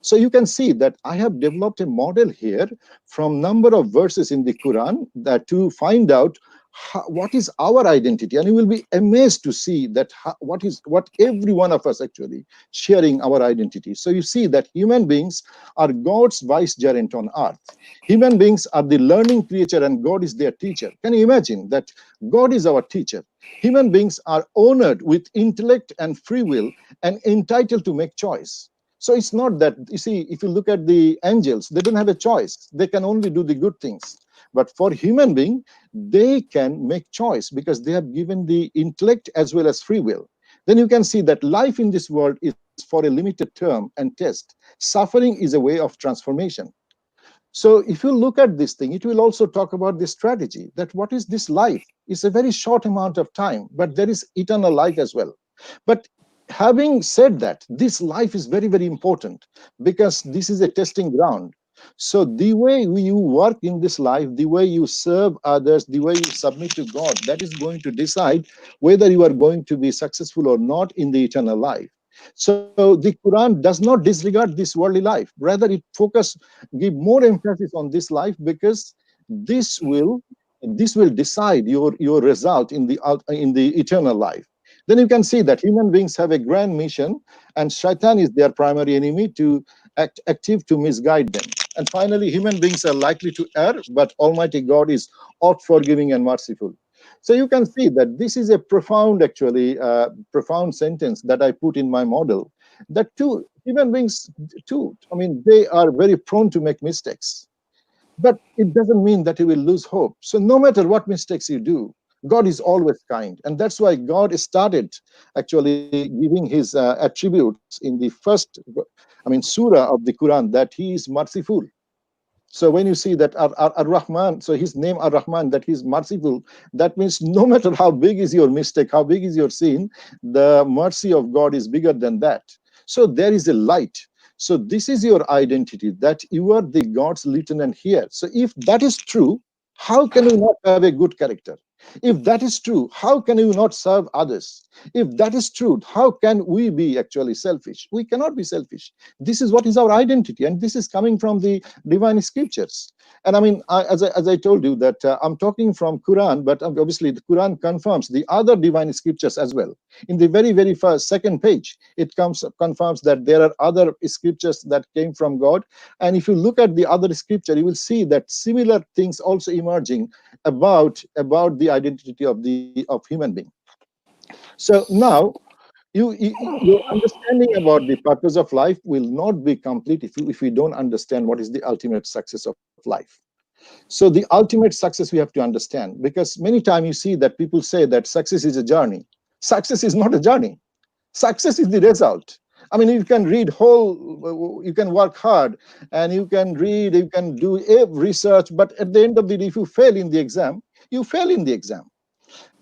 So you can see that I have developed a model here from number of verses in the Quran that to find out what is our identity, and you will be amazed to see that what every one of us actually sharing our identity. So you see that human beings are God's vicegerent on earth. Human beings are the learning creature, and God is their teacher. Can you imagine that God is our teacher? Human beings are honored with intellect and free will and entitled to make choice. So it's not that, you see, if you look at the angels, they don't have a choice. They can only do the good things. But for human being, they can make choice because they have given the intellect as well as free will. Then you can see that life in this world is for a limited term and test. Suffering is a way of transformation. So if you look at this thing, it will also talk about this strategy, that what is this life? It's a very short amount of time, but there is eternal life as well. But having said that, this life is very, very important because this is a testing ground. So the way you work in this life, the way you serve others, the way you submit to God, that is going to decide whether you are going to be successful or not in the eternal life. So the Quran does not disregard this worldly life. Rather, it give more emphasis on this life, because this will decide your result in the eternal life. then you can see that human beings have a grand mission, and Shaitan is their primary enemy to act active to misguide them. And finally, human beings are likely to err, but Almighty God is oft forgiving and merciful. So you can see that this is a profound, actually, profound sentence that I put in my model, that human beings too, I mean, they are very prone to make mistakes. But it doesn't mean that you will lose hope. So no matter what mistakes you do, God is always kind. And that's why God started actually giving his attributes in the first, surah of the Quran, that he is merciful. So when you see that Ar-Rahman, so his name Ar-Rahman, that he's merciful, that means no matter how big is your mistake, how big is your sin, the mercy of God is bigger than that. So there is a light. So this is your identity, that you are the God's lieutenant here. So if that is true, how can you not have a good character? If that is true, how can you not serve others? If that is true, how can we be actually selfish? We cannot be selfish. This is what is our identity, and this is coming from the divine scriptures. And I mean, as I told you, that I'm talking from Quran, but obviously the Quran confirms the other divine scriptures as well. In the very first second page, it confirms that there are other scriptures that came from God. And if you look at the other scripture, you will see that similar things also emerging about the identity of human being. So now your understanding about the purpose of life will not be complete if we don't understand what is the ultimate success of life. So the ultimate success we have to understand, because many times you see that people say that success is a journey. Success is not a journey. Success is the result. I mean, you can read you can work hard, and you can read, you can do research, but at the end of the day, if you fail in the exam, you fail in the exam.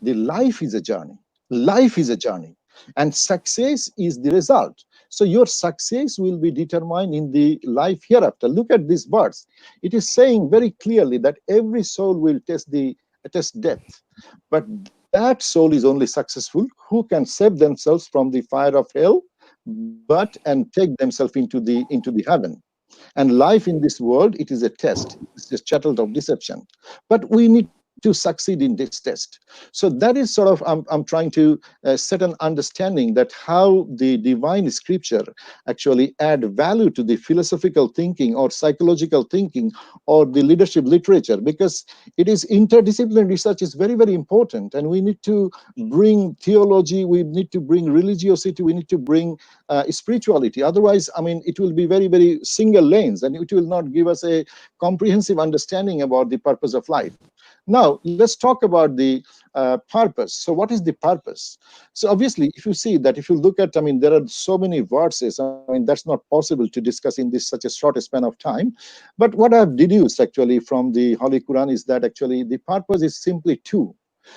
The life is a journey. Life is a journey, and success is the result. So your success will be determined in the life hereafter. Look at these words. It is saying very clearly that every soul will test death, but that soul is only successful who can save themselves from the fire of hell, and take themselves into the heaven. And life in this world, it is a test. It's a chattel of deception. But we need to succeed in this test. So that is sort of, I'm trying to set an understanding that how the divine scripture actually add value to the philosophical thinking or psychological thinking or the leadership literature, because it is interdisciplinary research is very, very important. And we need to bring theology, we need to bring religiosity, we need to bring spirituality. Otherwise, I mean, it will be very, very single lanes, and it will not give us a comprehensive understanding about the purpose of life. Now, let's talk about the purpose. So what is the purpose? So obviously, if you see that, if you look at, I mean, there are so many verses, I mean, that's not possible to discuss in this such a short span of time. But what I've deduced actually from the Holy Quran is that actually the purpose is simply two.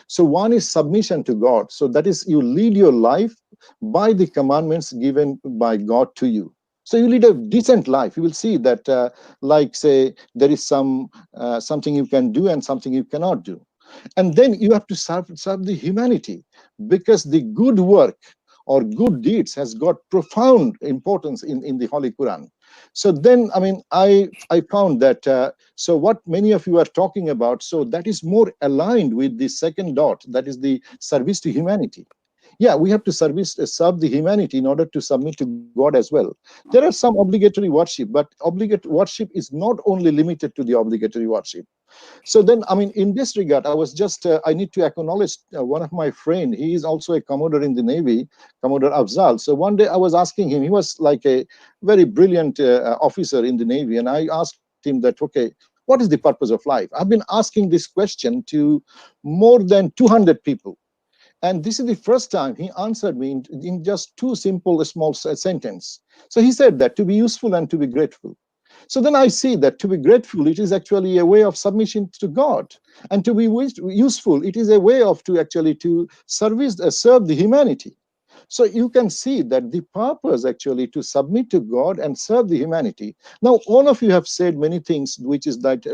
So one is submission to God. So that is, you lead your life by the commandments given by God to you. So you lead a decent life. You will see that, like, say, there is something you can do and something you cannot do. And then you have to serve the humanity, because the good work or good deeds has got profound importance in the Holy Quran. So then, I mean, I found that, so what many of you are talking about, so that is more aligned with the second dot, that is the service to humanity. Yeah, we have to serve the humanity in order to submit to God as well. There are some obligatory worship, but obligatory worship is not only limited to the obligatory worship. So then, I mean, in this regard, I was just, I need to acknowledge one of my friend. He is also a Commodore in the Navy, Commodore Afzal. So one day I was asking him, he was like a very brilliant officer in the Navy. And I asked him that, okay, what is the purpose of life? I've been asking this question to more than 200 people. And this is the first time he answered me in just two simple, small sentences. So he said that to be useful and to be grateful. So then I see that to be grateful, it is actually a way of submission to God. And to be useful, it is a way of to serve the humanity. So you can see that the purpose actually to submit to God and serve the humanity. Now, all of you have said many things, which is that,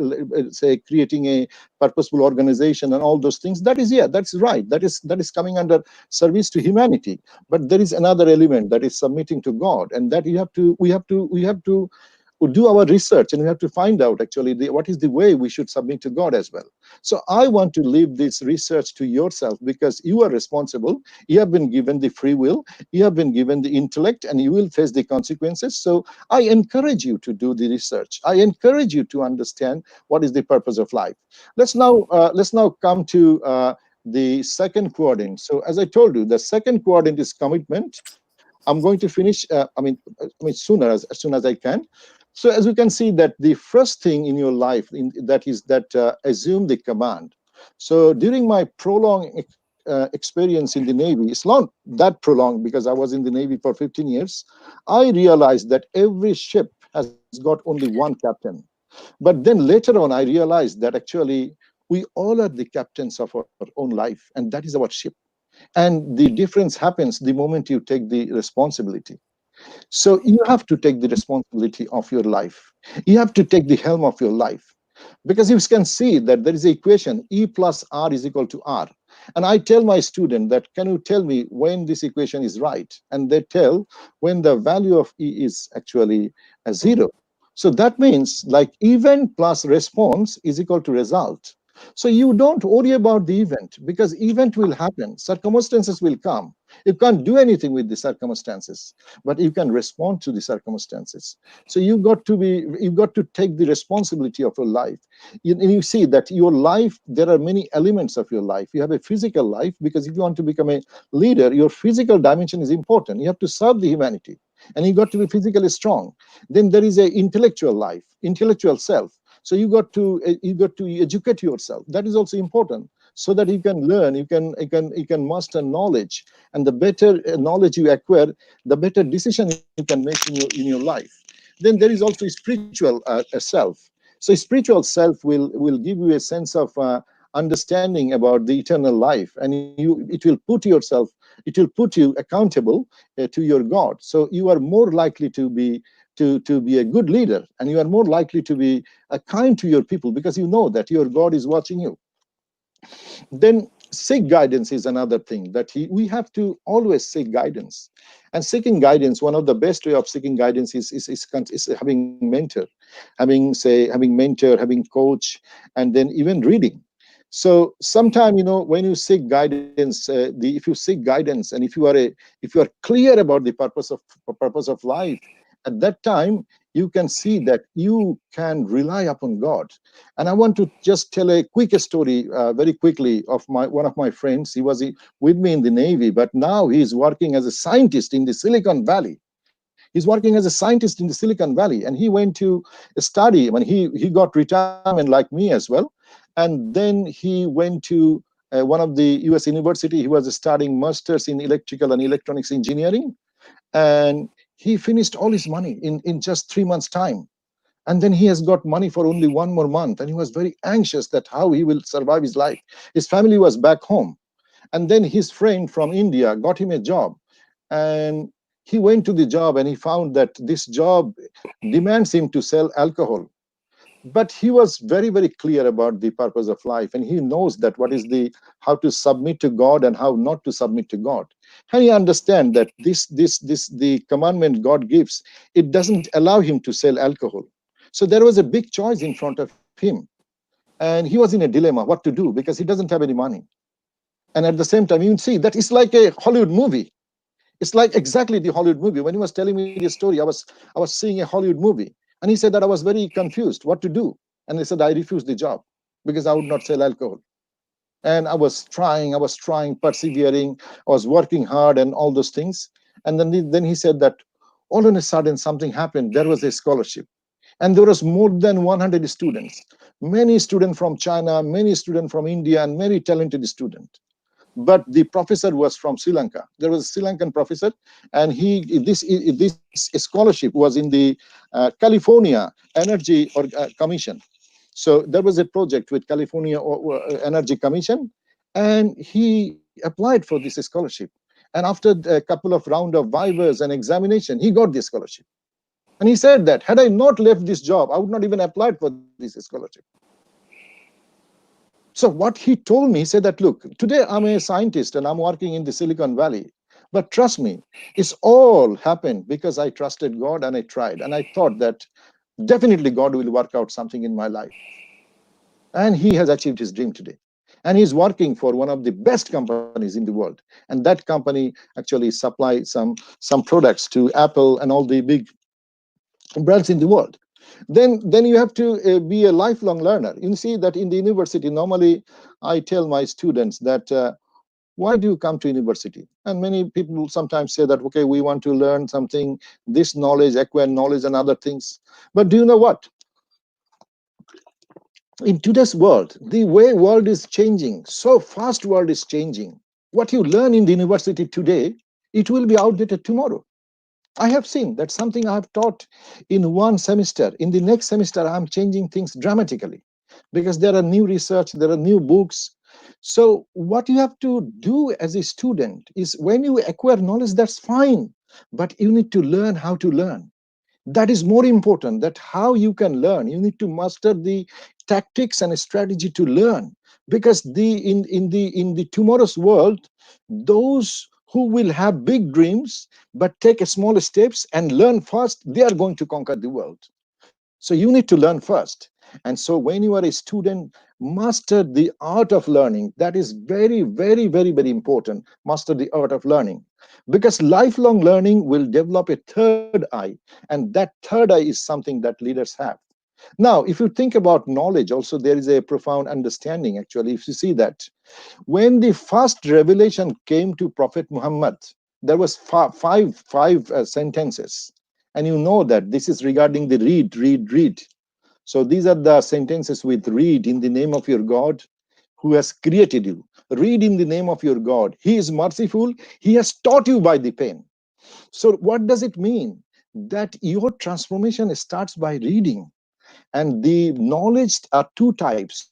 say, creating a purposeful organization and all those things. That is, yeah, that's right. That is coming under service to humanity. But there is another element, that is submitting to God, and that we have to do our research, and we have to find out actually what is the way we should submit to God as well. So I want to leave this research to yourself, because you are responsible. You have been given the free will, you have been given the intellect, and you will face the consequences. So I encourage you to do the research. I encourage you to understand what is the purpose of life. Let's now come to the second quadrant. So as I told you, the second quadrant is commitment. I'm going to finish, sooner, as soon as I can. So as you can see, that the first thing in your life assume the command. So during my prolonged experience in the Navy, it's not that prolonged because I was in the Navy for 15 years, I realized that every ship has got only one captain. But then later on, I realized that actually we all are the captains of our own life, and that is our ship. And the difference happens the moment you take the responsibility. So you have to take the responsibility of your life. You have to take the helm of your life. Because you can see that there is an equation, E plus R is equal to R. And I tell my student that, can you tell me when this equation is right? And they tell when the value of E is actually a 0. So that means like event plus response is equal to result. So you don't worry about the event, because event will happen, circumstances will come. You can't do anything with the circumstances, but you can respond to the circumstances. So you've got to take the responsibility of your life. You see that your life, there are many elements of your life. You have a physical life, because if you want to become a leader, your physical dimension is important. You have to serve the humanity, and you got to be physically strong. Then there is a intellectual life, intellectual self. So you got to educate yourself. That is also important, so that you can learn, you can master knowledge, and the better knowledge you acquire, the better decision you can make in your life. Then there is also spiritual self. So spiritual self will give you a sense of understanding about the eternal life, and it will put you accountable to your God. So you are more likely to be a good leader, and you are more likely to be kind to your people, because you know that your God is watching you. Then seek guidance is another thing that we have to always seek guidance. And seeking guidance, one of the best way of seeking guidance is having mentor, having coach, and then even reading. So sometime, when you seek guidance, if you seek guidance, and if you are clear about the purpose of life, at that time you can see that you can rely upon God. And I want to just tell a quick story very quickly of one of my friends. He was with me in the Navy, but now he's working as a scientist in the Silicon Valley. He's working as a scientist in the Silicon Valley, and he went to study. I mean, he got retirement like me as well, and then he went to one of the U.S. university. He was studying masters in electrical and electronics engineering, and he finished all his money in just 3 months' time. And then he has got money for only 1 more month, and he was very anxious that how he will survive his life. His family was back home, and then his friend from India got him a job, and he went to the job, and he found that this job demands him to sell alcohol. But he was very, very clear about the purpose of life, and he knows that how to submit to God and how not to submit to God. And he understands that the commandment God gives, it doesn't allow him to sell alcohol. So there was a big choice in front of him, and he was in a dilemma what to do, because he doesn't have any money. And at the same time, you can see that it's like a Hollywood movie. It's like exactly the Hollywood movie. When he was telling me the story, I was seeing a Hollywood movie. And he said that I was very confused what to do. And he said, I refused the job because I would not sell alcohol. And I was trying, persevering, I was working hard and all those things. And then he said that all of a sudden something happened. There was a scholarship. And there was more than 100 students, many students from China, many students from India, and many talented students. But the professor was from Sri Lanka. There was a Sri Lankan professor, and this scholarship was in the California Energy Commission. So there was a project with California Energy Commission, and he applied for this scholarship. And after a couple of rounds of vivas and examination, he got this scholarship. And he said that had I not left this job, I would not even applied for this scholarship. So what he told me, he said that, look, today I'm a scientist and I'm working in the Silicon Valley. But trust me, it's all happened because I trusted God and I tried. And I thought that definitely God will work out something in my life. And he has achieved his dream today. And he's working for one of the best companies in the world. And that company actually supplies some products to Apple and all the big brands in the world. Then you have to be a lifelong learner. You see that in the university, normally I tell my students that why do you come to university? And many people sometimes say that, okay, we want to learn something, this knowledge, acquire knowledge and other things. But do you know what? In today's world, the way world is changing, so fast world is changing. What you learn in the university today, it will be outdated tomorrow. I have seen that something I have taught in one semester, in the next semester, I'm changing things dramatically because there are new research, there are new books. So what you have to do as a student is when you acquire knowledge, that's fine, but you need to learn how to learn. That is more important, that how you can learn. You need to master the tactics and strategy to learn, because in the tomorrow's world, those who will have big dreams but take a small steps and learn fast, they are going to conquer the world. So you need to learn first. And so when you are a student, master the art of learning. That is very, very, very, very important. Master the art of learning, because lifelong learning will develop a third eye, and that third eye is something that leaders have. Now, if you think about knowledge, also there is a profound understanding. Actually, if you see that when the first revelation came to Prophet Muhammad, there was five sentences, and you know that this is regarding the read. So these are the sentences with read in the name of your God who has created you. Read in the name of your God. He is merciful. He has taught you by the pen. So what does it mean? That your transformation starts by reading. And the knowledge are two types.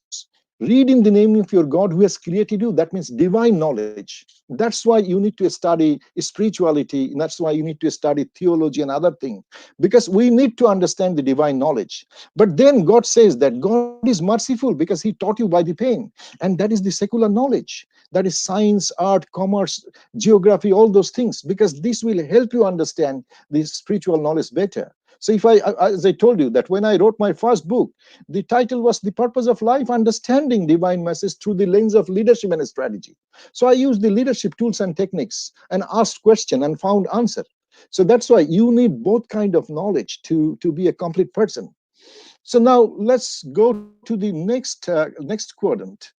Read in the name of your God who has created you. That means divine knowledge. That's why you need to study spirituality. And that's why you need to study theology and other things, because we need to understand the divine knowledge. But then God says that God is merciful because he taught you by the pen. And that is the secular knowledge. That is science, art, commerce, geography, all those things, because this will help you understand the spiritual knowledge better. So if as I told you, that when I wrote my first book, the title was The Purpose of Life, Understanding Divine Message Through the Lens of Leadership and Strategy. So I used the leadership tools and techniques and asked question and found answer. So that's why you need both kind of knowledge to be a complete person. So now let's go to the next quadrant.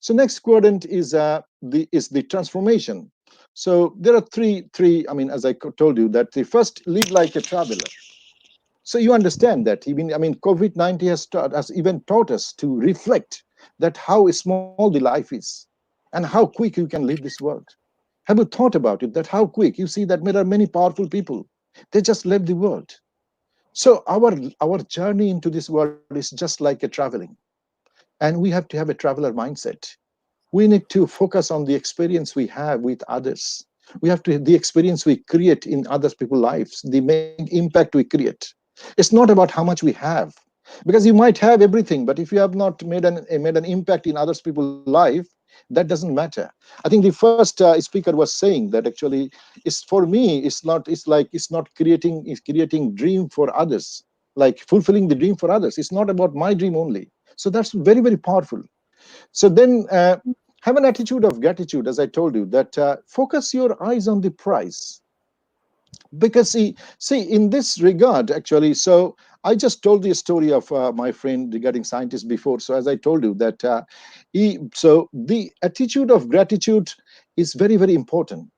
So next quadrant is the transformation. So there are three. I mean, as I told you, that the first, live like a traveler. So you understand that even, I mean, COVID-19 has even taught us to reflect that how small the life is and how quick you can leave this world. Have you thought about it, that how quick? You see that there are many powerful people. They just left the world. So our journey into this world is just like a traveling. And we have to have a traveler mindset. We need to focus on the experience we have with others. We have to have the experience we create in other people's lives, the impact we create. It's not about how much we have, because you might have everything, but if you have not made an impact in others people's life, that doesn't matter. I think the first speaker was saying that actually, it's for me, it's not creating dream for others, like fulfilling the dream for others. It's not about my dream only. So that's very, very powerful. So then have an attitude of gratitude, as I told you, that focus your eyes on the prize. Because see, in this regard, actually, so I just told the story of my friend regarding scientists before. So as I told you that, so the attitude of gratitude is very, very important.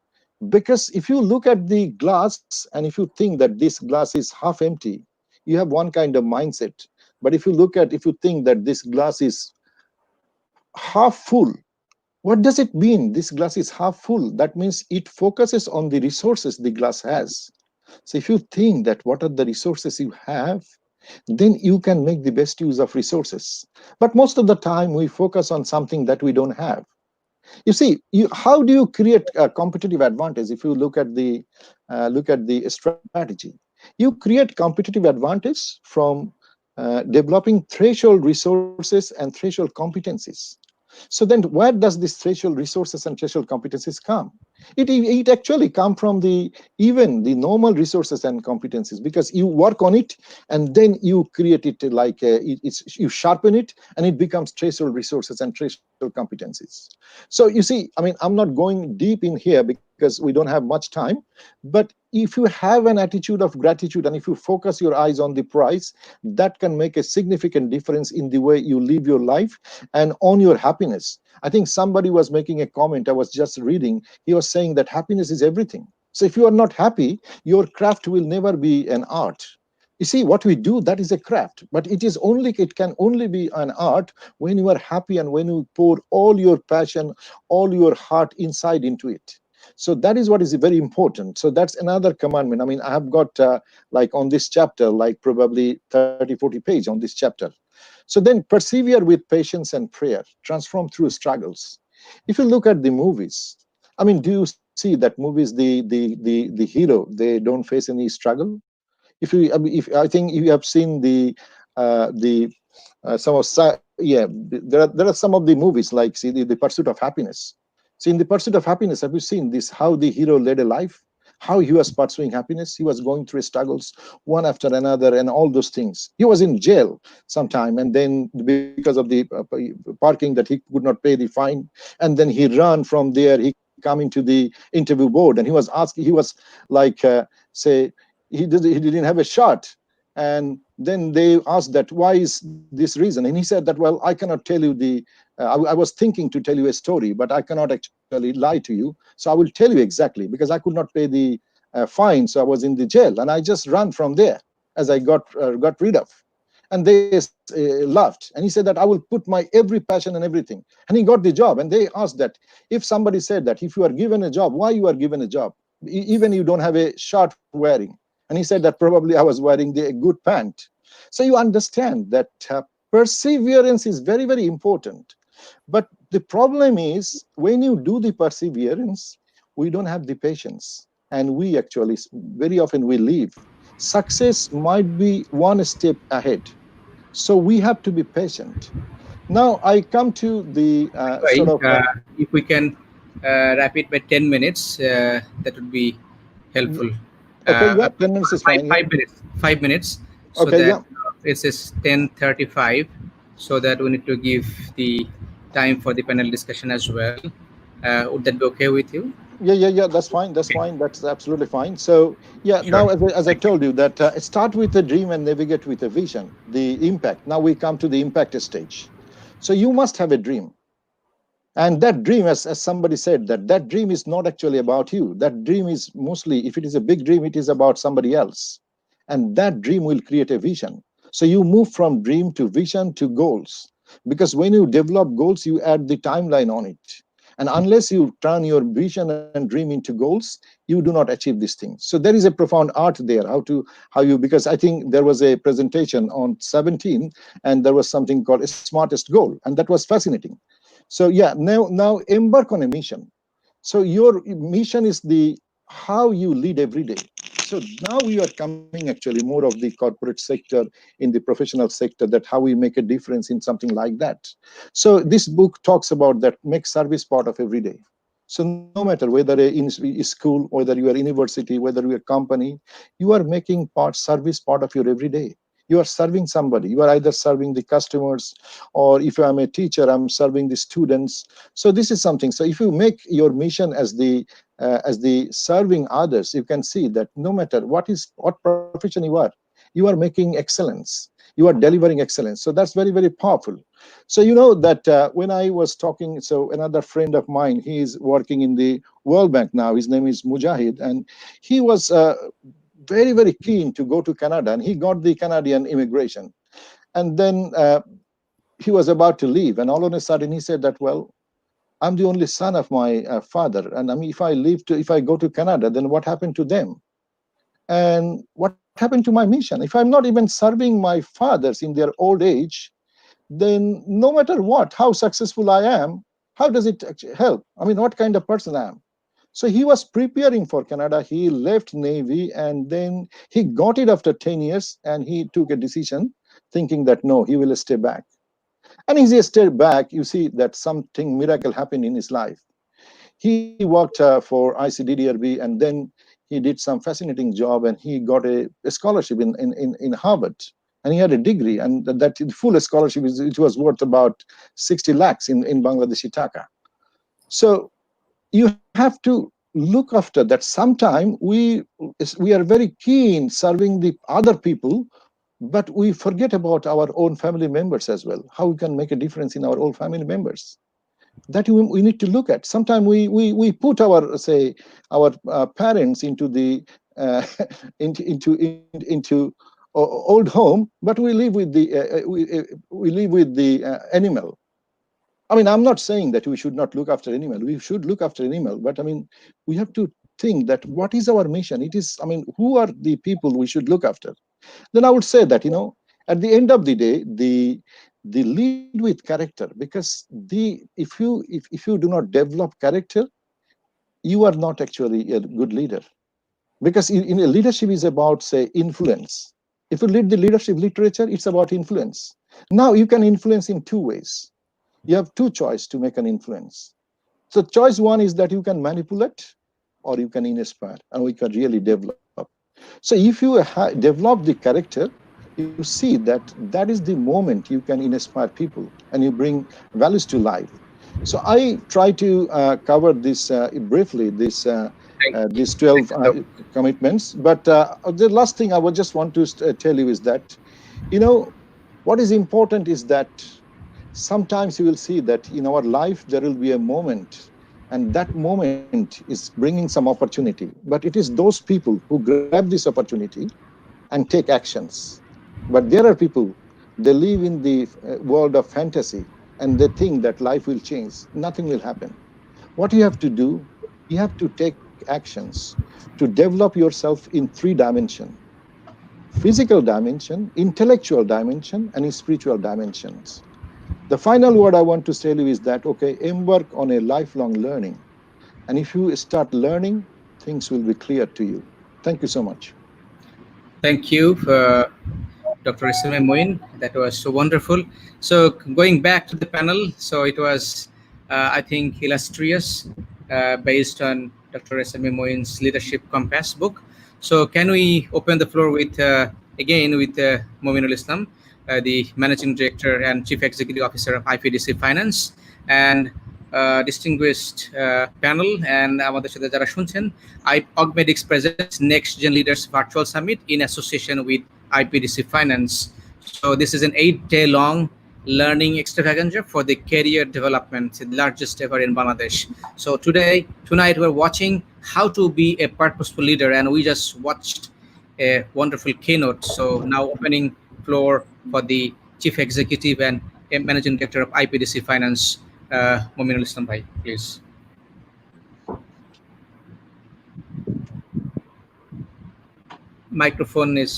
Because if you look at the glass and if you think that this glass is half empty, you have one kind of mindset. But if you think that this glass is half full, what does it mean? This glass is half full. That means it focuses on the resources the glass has. So if you think that what are the resources you have, then you can make the best use of resources. But most of the time we focus on something that we don't have. You see, how do you create a competitive advantage? If you look at the strategy, you create competitive advantage from developing threshold resources and threshold competencies. So then where does this threshold resources and threshold competencies come? It actually come from even the normal resources and competencies, because you work on it and then you create it like you sharpen it and it becomes threshold resources and threshold competencies. So you see, I mean, I'm not going deep in here because we don't have much time, but if you have an attitude of gratitude and if you focus your eyes on the prize, that can make a significant difference in the way you live your life and on your happiness. I think somebody was making a comment, I was just reading, he was saying that happiness is everything. So if you are not happy, your craft will never be an art. You see, what we do, that is a craft, but it can only be an art when you are happy and when you pour all your passion, all your heart inside into it. So that is what is very important. So that's another commandment. I mean, I have got like on this chapter, like probably 30-40 pages on this chapter. So then persevere with patience and prayer, transform through struggles. If you look at the movies, I mean, do you see that movies, the hero, they don't face any struggle? If I think you have seen there are some of the movies like see the Pursuit of Happiness. See, in the Pursuit of Happiness, have you seen this, how the hero led a life, how he was pursuing happiness? He was going through struggles one after another and all those things. He was in jail sometime, and then because of the parking that he could not pay the fine, and then he ran from there, he come into the interview board, and he was asking, he was like say he didn't have a shot, and then they asked that why is this reason, and he said that, well, I cannot tell you I was thinking to tell you a story, but I cannot actually lie to you, so I will tell you exactly, because I could not pay the fine, so I was in the jail, and I just ran from there as I got rid of. And they laughed, and he said that I will put my every passion and everything, and he got the job. And they asked that if somebody said that if you are given a job, why you are given a job, even you don't have a shirt wearing, and he said that probably I was wearing a good pant. So you understand that perseverance is very, very important. But the problem is when you do the perseverance, we don't have the patience, and we actually very often we leave. Success might be one step ahead, so we have to be patient. Now I come to the sort of if we can wrap it by 10 minutes, that would be helpful. Okay, yeah, 10 minutes is fine. 5 minutes. So okay, that yeah. It says 10:35, so that we need to give the time for the panel discussion as well. Would that be okay with you? Yeah, that's fine. That's fine. That's absolutely fine. So yeah, sure. Now as I told you that start with a dream and navigate with a vision, the impact. Now we come to the impact stage. So you must have a dream. And that dream, as somebody said, that dream is not actually about you. That dream is mostly, if it is a big dream, it is about somebody else. And that dream will create a vision. So you move from dream to vision to goals. Because when you develop goals, you add the timeline on it. And unless you turn your vision and dream into goals, you do not achieve these things. So there is a profound art there, because I think there was a presentation on 17, and there was something called a smartest goal. And that was fascinating. So yeah, now embark on a mission. So your mission is how you lead every day. So now we are coming actually more of the corporate sector, in the professional sector, that how we make a difference in something like that. So this book talks about that, make service part of every day. So no matter whether in school, whether you are university, whether you are company, you are making service part of your everyday. You are serving somebody. You are either serving the customers, or if I'm a teacher, I'm serving the students. So this is something. So if you make your mission as the serving others, you can see that no matter what profession you are making excellence. You are delivering excellence. So that's very, very powerful. So you know that when I was talking, so another friend of mine, he is working in the World Bank now. His name is Mujib, and he was very, very keen to go to Canada, and he got the Canadian immigration. And then he was about to leave, and all of a sudden he said that, well, I'm the only son of my father, and I mean, if I go to Canada, then what happened to them? And what happened to my mission? If I'm not even serving my fathers in their old age, then no matter how successful I am, how does it actually help? I mean, what kind of person I am? So he was preparing for Canada. He left Navy, and then he got it after 10 years, and he took a decision thinking that, no, he will stay back. And as he stayed back, you see that something miracle happened in his life. he worked for ICDDRB, and then he did some fascinating job, and he got a scholarship in Harvard, and he had a degree, and that full scholarship it was worth about 60 lakhs in Bangladeshi taka. So you have to look after that. Sometime we are very keen serving the other people, but we forget about our own family members as well, how we can make a difference in our own family members. That we need to look at. Sometimes we put our, say, our parents into the into old home, but we live with the we live with the animal. I mean, I'm not saying that we should not look after animal. We should look after animal, but I mean, we have to think that what is our mission? It is, I mean, who are the people we should look after? Then I would say that, you know, at the end of the day, the lead with character, because if you do not develop character, you are not actually a good leader. Because in a leadership is about, say, influence. If you read the leadership literature, it's about influence. Now you can influence in two ways. You have two choices to make an influence. So choice one is that you can manipulate, or you can inspire, and we can really develop. So if you develop the character, you see that that is the moment you can inspire people and you bring values to life. So I try to cover this briefly, these 12 commitments. But the last thing I would just want to tell you is that, you know, what is important is that sometimes you will see that in our life there will be a moment, and that moment is bringing some opportunity. But it is those people who grab this opportunity and take actions. But there are people, they live in the world of fantasy, and they think that life will change. Nothing will happen. What you have to do, you have to take actions to develop yourself in three dimensions: physical dimension, intellectual dimension, and spiritual dimensions. The final word I want to tell you is that, okay, embark on a lifelong learning. And if you start learning, things will be clear to you. Thank you so much. Thank you, Dr. Ismail Moin. That was so wonderful. So going back to the panel, so it was, I think, illustrious, based on Dr. Ismail Moin's Leadership Compass book. So can we open the floor with, again, with Mominul Islam, the Managing Director and Chief Executive Officer of IPDC Finance, and distinguished panel, and আমাদের সাথে যারা শুনছেন, Augmedix presents Next Gen Leaders Virtual Summit in association with IPDC Finance. So this is an 8-day long learning extravaganza for the career development, the largest ever in Bangladesh. So tonight we're watching how to be a purposeful leader, and we just watched a wonderful keynote. So now opening floor for the Chief Executive and Managing Director of IPDC Finance, Mominul Islam bhai, please. Microphone is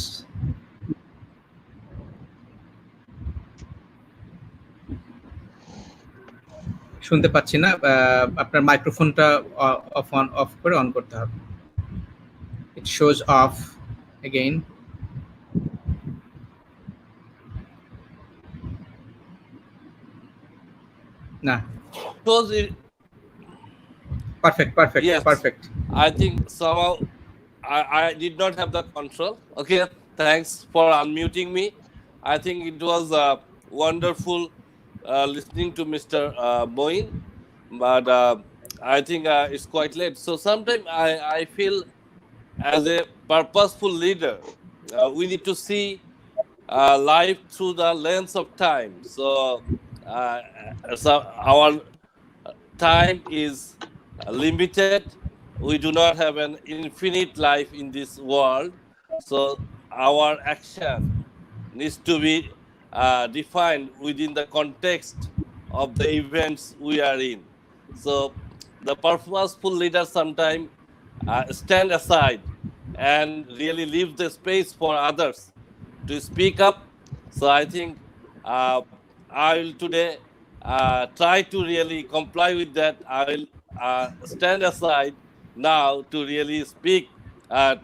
শুনতে পাচ্ছি না, আপনার মাইক্রোফোনটা of করে on করতে হবে. It shows off again. Nah. Shows it. Perfect. Yes. Perfect. I think somehow I did not have the control. Okay, thanks for unmuting me. I think it was wonderful listening to Mr. Moin, but I think it's quite late. So sometimes I feel as a purposeful leader, we need to see life through the lens of time. So our time is limited. We do not have an infinite life in this world. So our action needs to be defined within the context of the events we are in. So the purposeful leader sometimes stand aside and really leave the space for others to speak up. So I think I will today try to really comply with that. I will stand aside now to really speak,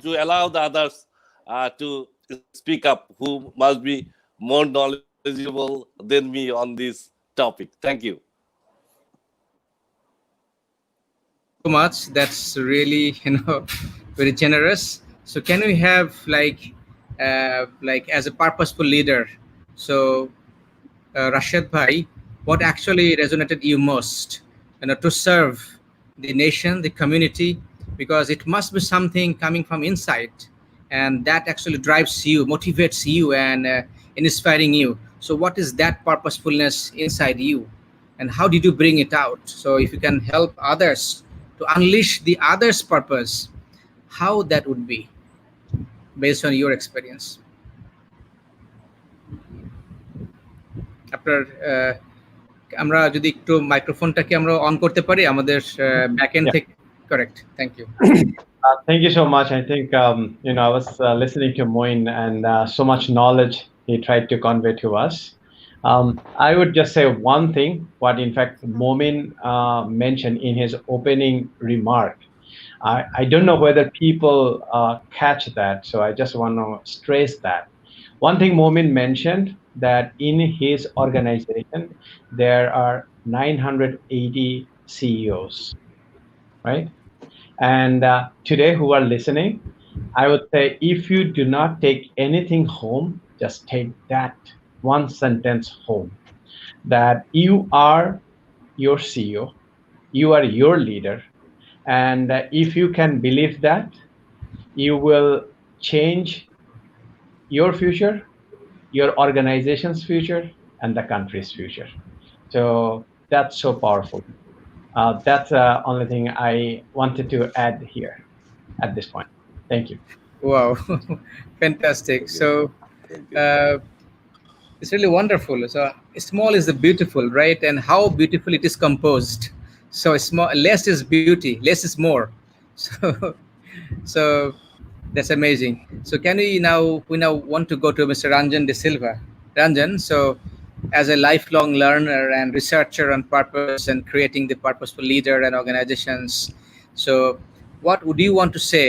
to allow the others to speak up who must be more knowledgeable than me on this topic. Thank you. much. That's really, very generous. So can we have like as a purposeful leader? So Rashed Bhai, what actually resonated you most, to serve the nation, the community, because it must be something coming from inside, and that actually drives you, motivates you, and inspiring you. So what is that purposefulness inside you, and how did you bring it out? So if you can help others to unleash the others' purpose, how that would be based on your experience. আপনার আমরা যদি একটু মাইক্রোফোনটাকে আমরা on করতে পারি আমাদের backend Yeah. থেকে correct thank you Thank you so much. I think, I was listening to Moin and so much knowledge he tried to convey to us. I would just say one thing, what in fact Momin mentioned in his opening remark. I don't know whether people catch that, so I just want to stress that. One thing Momin mentioned, that in his organization, there are 980 CEOs, right? And today, who are listening, I would say if you do not take anything home, just take that one sentence home, that you are your CEO, you are your leader. And if you can believe that, you will change your future, your organization's future, and the country's future. So that's so powerful. That's the only thing I wanted to add here at this point. Thank you. Wow, fantastic. So it's really wonderful. So small is the beautiful, right? And how beautiful it is composed. So small, less is beauty, less is more. So that's amazing. So we now want to go to Mr. Ranjan de Silva. Ranjan, so as a lifelong learner and researcher on purpose and creating the purposeful leader and organizations, so what would you want to say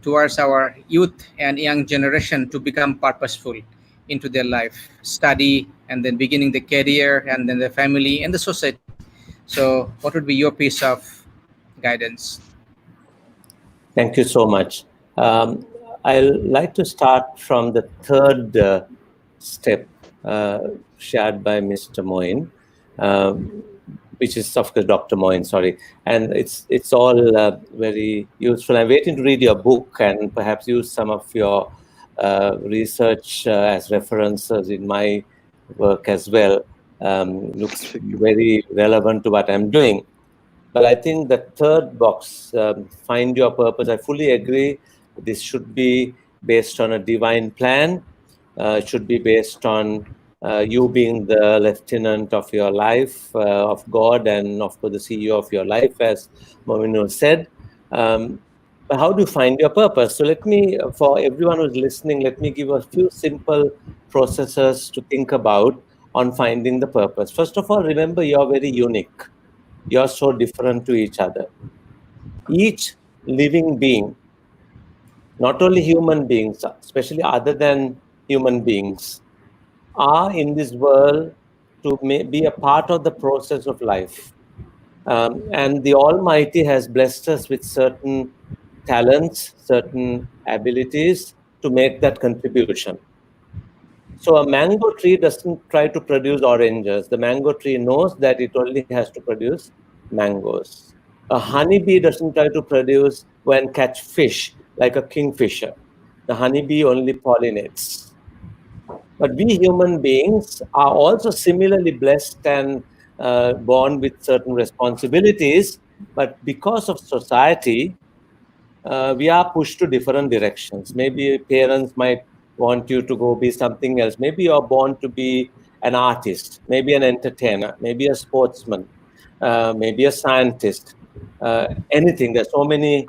towards our youth and young generation to become purposeful into their life, study, and then beginning the career, and then the family and the society? So what would be your piece of guidance? Thank you so much. I'd like to start from the third step shared by Mr. Moin, which is of course Dr. Moin, sorry. And it's all very useful. I'm waiting to read your book and perhaps use some of your research as references in my work as well. Looks very relevant to what I'm doing. But I think the third box, find your purpose, I fully agree. This should be based on a divine plan. It should be based on you being the lieutenant of your life, of God, and of course the CEO of your life, as Mominul said. But how do you find your purpose? So let me, for everyone who's listening, let me give a few simple processes to think about on finding the purpose. First of all, remember you're very unique. You're so different to each other. Each living being, not only human beings, especially other than human beings, are in this world to be a part of the process of life. And the Almighty has blessed us with certain talents, certain abilities to make that contribution. So a mango tree doesn't try to produce oranges. The mango tree knows that it only has to produce mangoes. A honeybee doesn't try to produce and catch fish like a kingfisher. The honeybee only pollinates. But we human beings are also similarly blessed and born with certain responsibilities. But because of society, we are pushed to different directions. Maybe parents might want you to go be something else. Maybe you're born to be an artist, maybe an entertainer, maybe a sportsman, maybe a scientist, anything. There's so many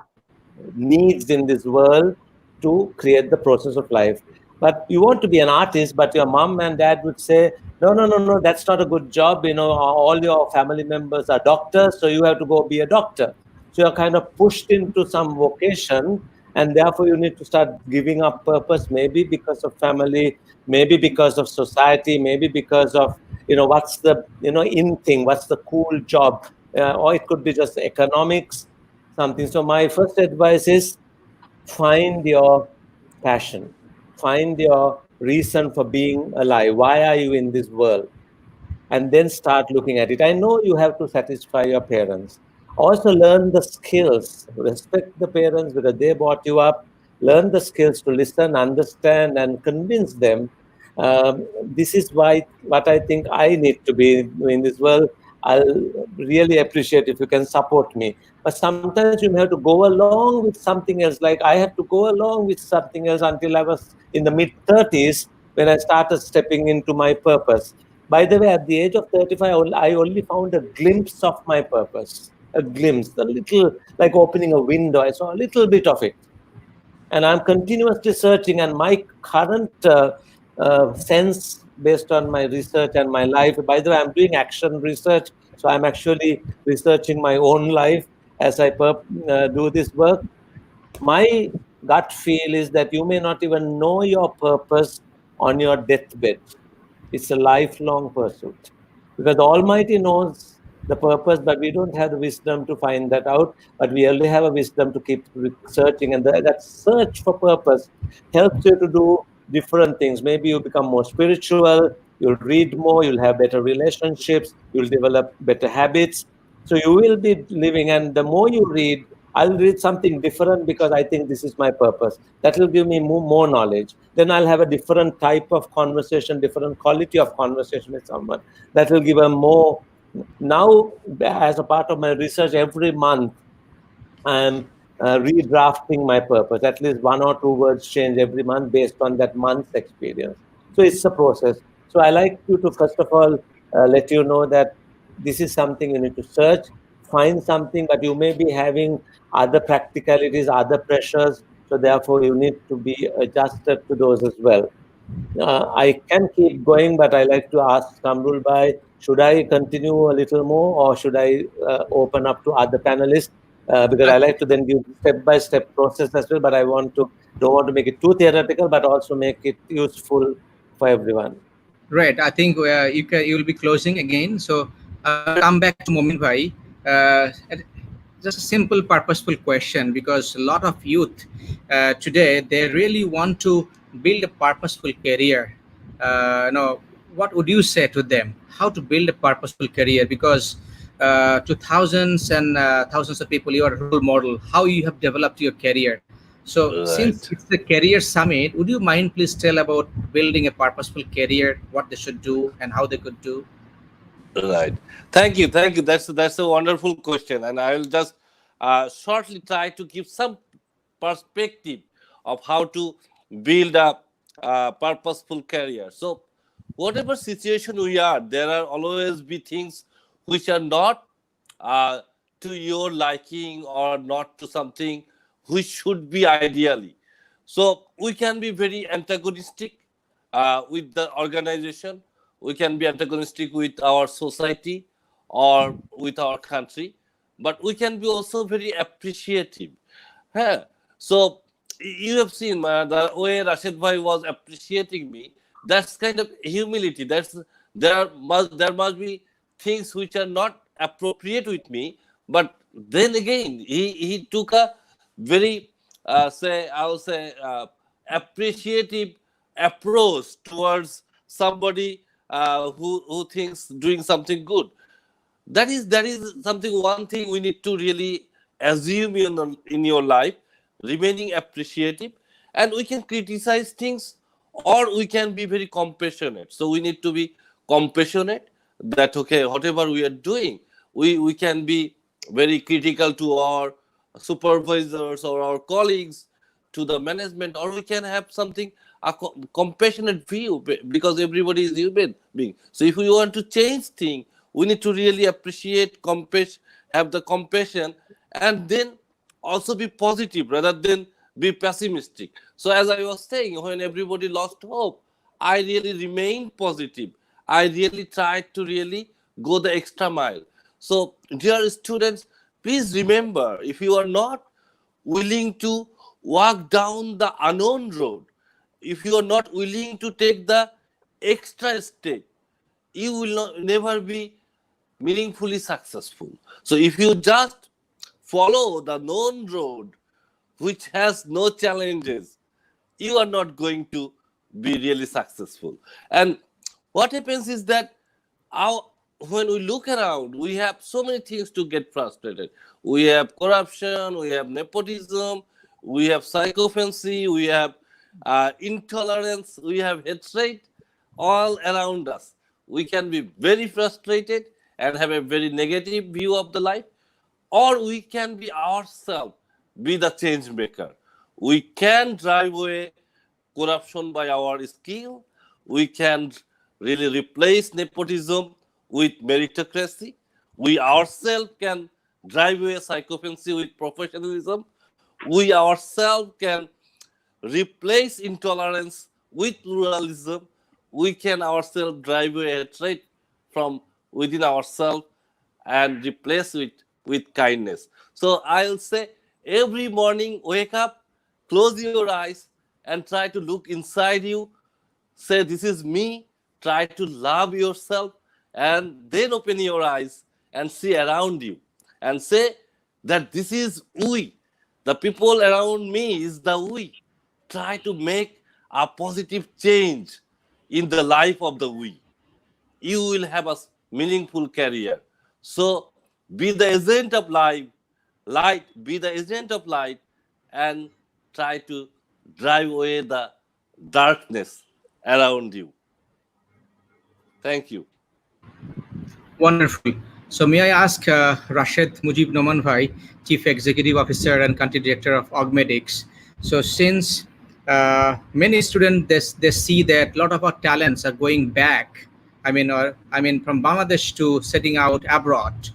needs in this world to create the process of life. But you want to be an artist, but your mom and dad would say, no, that's not a good job. All your family members are doctors, so you have to go be a doctor. So you're kind of pushed into some vocation, and therefore you need to start giving up purpose, maybe because of family, maybe because of society, maybe because of, what's the, in thing, what's the cool job, or it could be just economics. something. So my first advice is find your passion, find your reason for being alive. Why are you in this world? And then start looking at it. I know you have to satisfy your parents. Also learn the skills, respect the parents because they brought you up. Learn the skills to listen, understand, and convince them. This is why what I think I need to be in this world. I'll really appreciate if you can support me. But sometimes you may have to go along with something else. Like I had to go along with something else until I was in the mid-30s when I started stepping into my purpose. By the way, at the age of 35, I only found a glimpse of my purpose. A glimpse, a little like opening a window. I saw a little bit of it. And I'm continuously searching. And my current sense based on my research and my life, by the way, I'm doing action research. So I'm actually researching my own life as I do this work. My gut feel is that you may not even know your purpose on your deathbed. It's a lifelong pursuit because the Almighty knows the purpose, but we don't have the wisdom to find that out. But we only have a wisdom to keep searching, and that search for purpose helps you to do different things. Maybe you become more spiritual, you'll read more, you'll have better relationships, you'll develop better habits. So you will be living, and the more you read, I'll read something different because I think this is my purpose. That will give me more knowledge. Then I'll have a different type of conversation, different quality of conversation with someone. That will give a more. Now, as a part of my research, every month I'm redrafting my purpose. At least 1 or 2 words change every month based on that month's experience. So it's a process. So I like you to first of all let you know that this is something you need to search, find something, but you may be having other practicalities, other pressures. So therefore, you need to be adjusted to those as well. I can keep going, but I like to ask Kamrul Bhai, should I continue a little more or should I open up to other panelists? Because I like to then give step-by-step process as well, but I don't want to make it too theoretical, but also make it useful for everyone. Right. I think you will be closing again. So come back to Momin Bhai. Just a simple, purposeful question, because a lot of youth today, they really want to build a purposeful career. What would you say to them? How to build a purposeful career? Because to thousands and thousands of people, you are a role model. How you have developed your career. So since it's the career summit, would you mind please tell about building a purposeful career, what they should do and how they could do? Right. Thank you. Thank you. That's a wonderful question, and I will just shortly try to give some perspective of how to build a purposeful career. So, whatever situation we are, there are always be things which are not to your liking or not to something which should be ideally. So we can be very antagonistic with the organization. We can be antagonistic with our society or with our country, but we can be also very appreciative. Huh? So you have seen the way Rashed Bhai was appreciating me. That's kind of humility. There must be things which are not appropriate with me, but then again he took a very appreciative approach towards somebody who thinks doing something good. That is one thing we need to really assume in your life, remaining appreciative. And we can criticize things or we can be very compassionate. So we need to be compassionate that, okay, whatever we are doing, we can be very critical to our supervisors or our colleagues, to the management, or we can have a compassionate view, because everybody is human being. So if we want to change things, we need to really appreciate, have the compassion, and then also be positive rather than be pessimistic. So as I was saying, when everybody lost hope, I really remained positive. I really tried to really go the extra mile. So dear students, please remember, if you are not willing to walk down the unknown road, if you are not willing to take the extra step, you will never be meaningfully successful. So if you just follow the known road, which has no challenges, you are not going to be really successful. And what happens is that when we look around, we have so many things to get frustrated. We have corruption, we have nepotism, we have psychophancy, we have intolerance, we have hatred all around us. We can be very frustrated and have a very negative view of the life, or we can be ourselves, be the change maker. We can drive away corruption by our skill. We can really replace nepotism with meritocracy. We ourselves can drive away psychophancy with professionalism. We ourselves can replace intolerance with pluralism. We can ourselves drive away hatred from within ourselves and replace it with kindness. So I'll say every morning, wake up, close your eyes, and try to look inside you. Say, this is me. Try to love yourself, and then open your eyes and see around you and say that this is we. The people around me is the we. Try to make a positive change in the life of the we. You will have a meaningful career. So be the agent of light, be the agent of light, and try to drive away the darkness around you. Thank you. Wonderful. So may I ask Rashed Mujib Noman Bhai, Chief Executive Officer and Country Director of Augmedix. So since many students, they see that a lot of our talents are going back, from Bangladesh to setting out abroad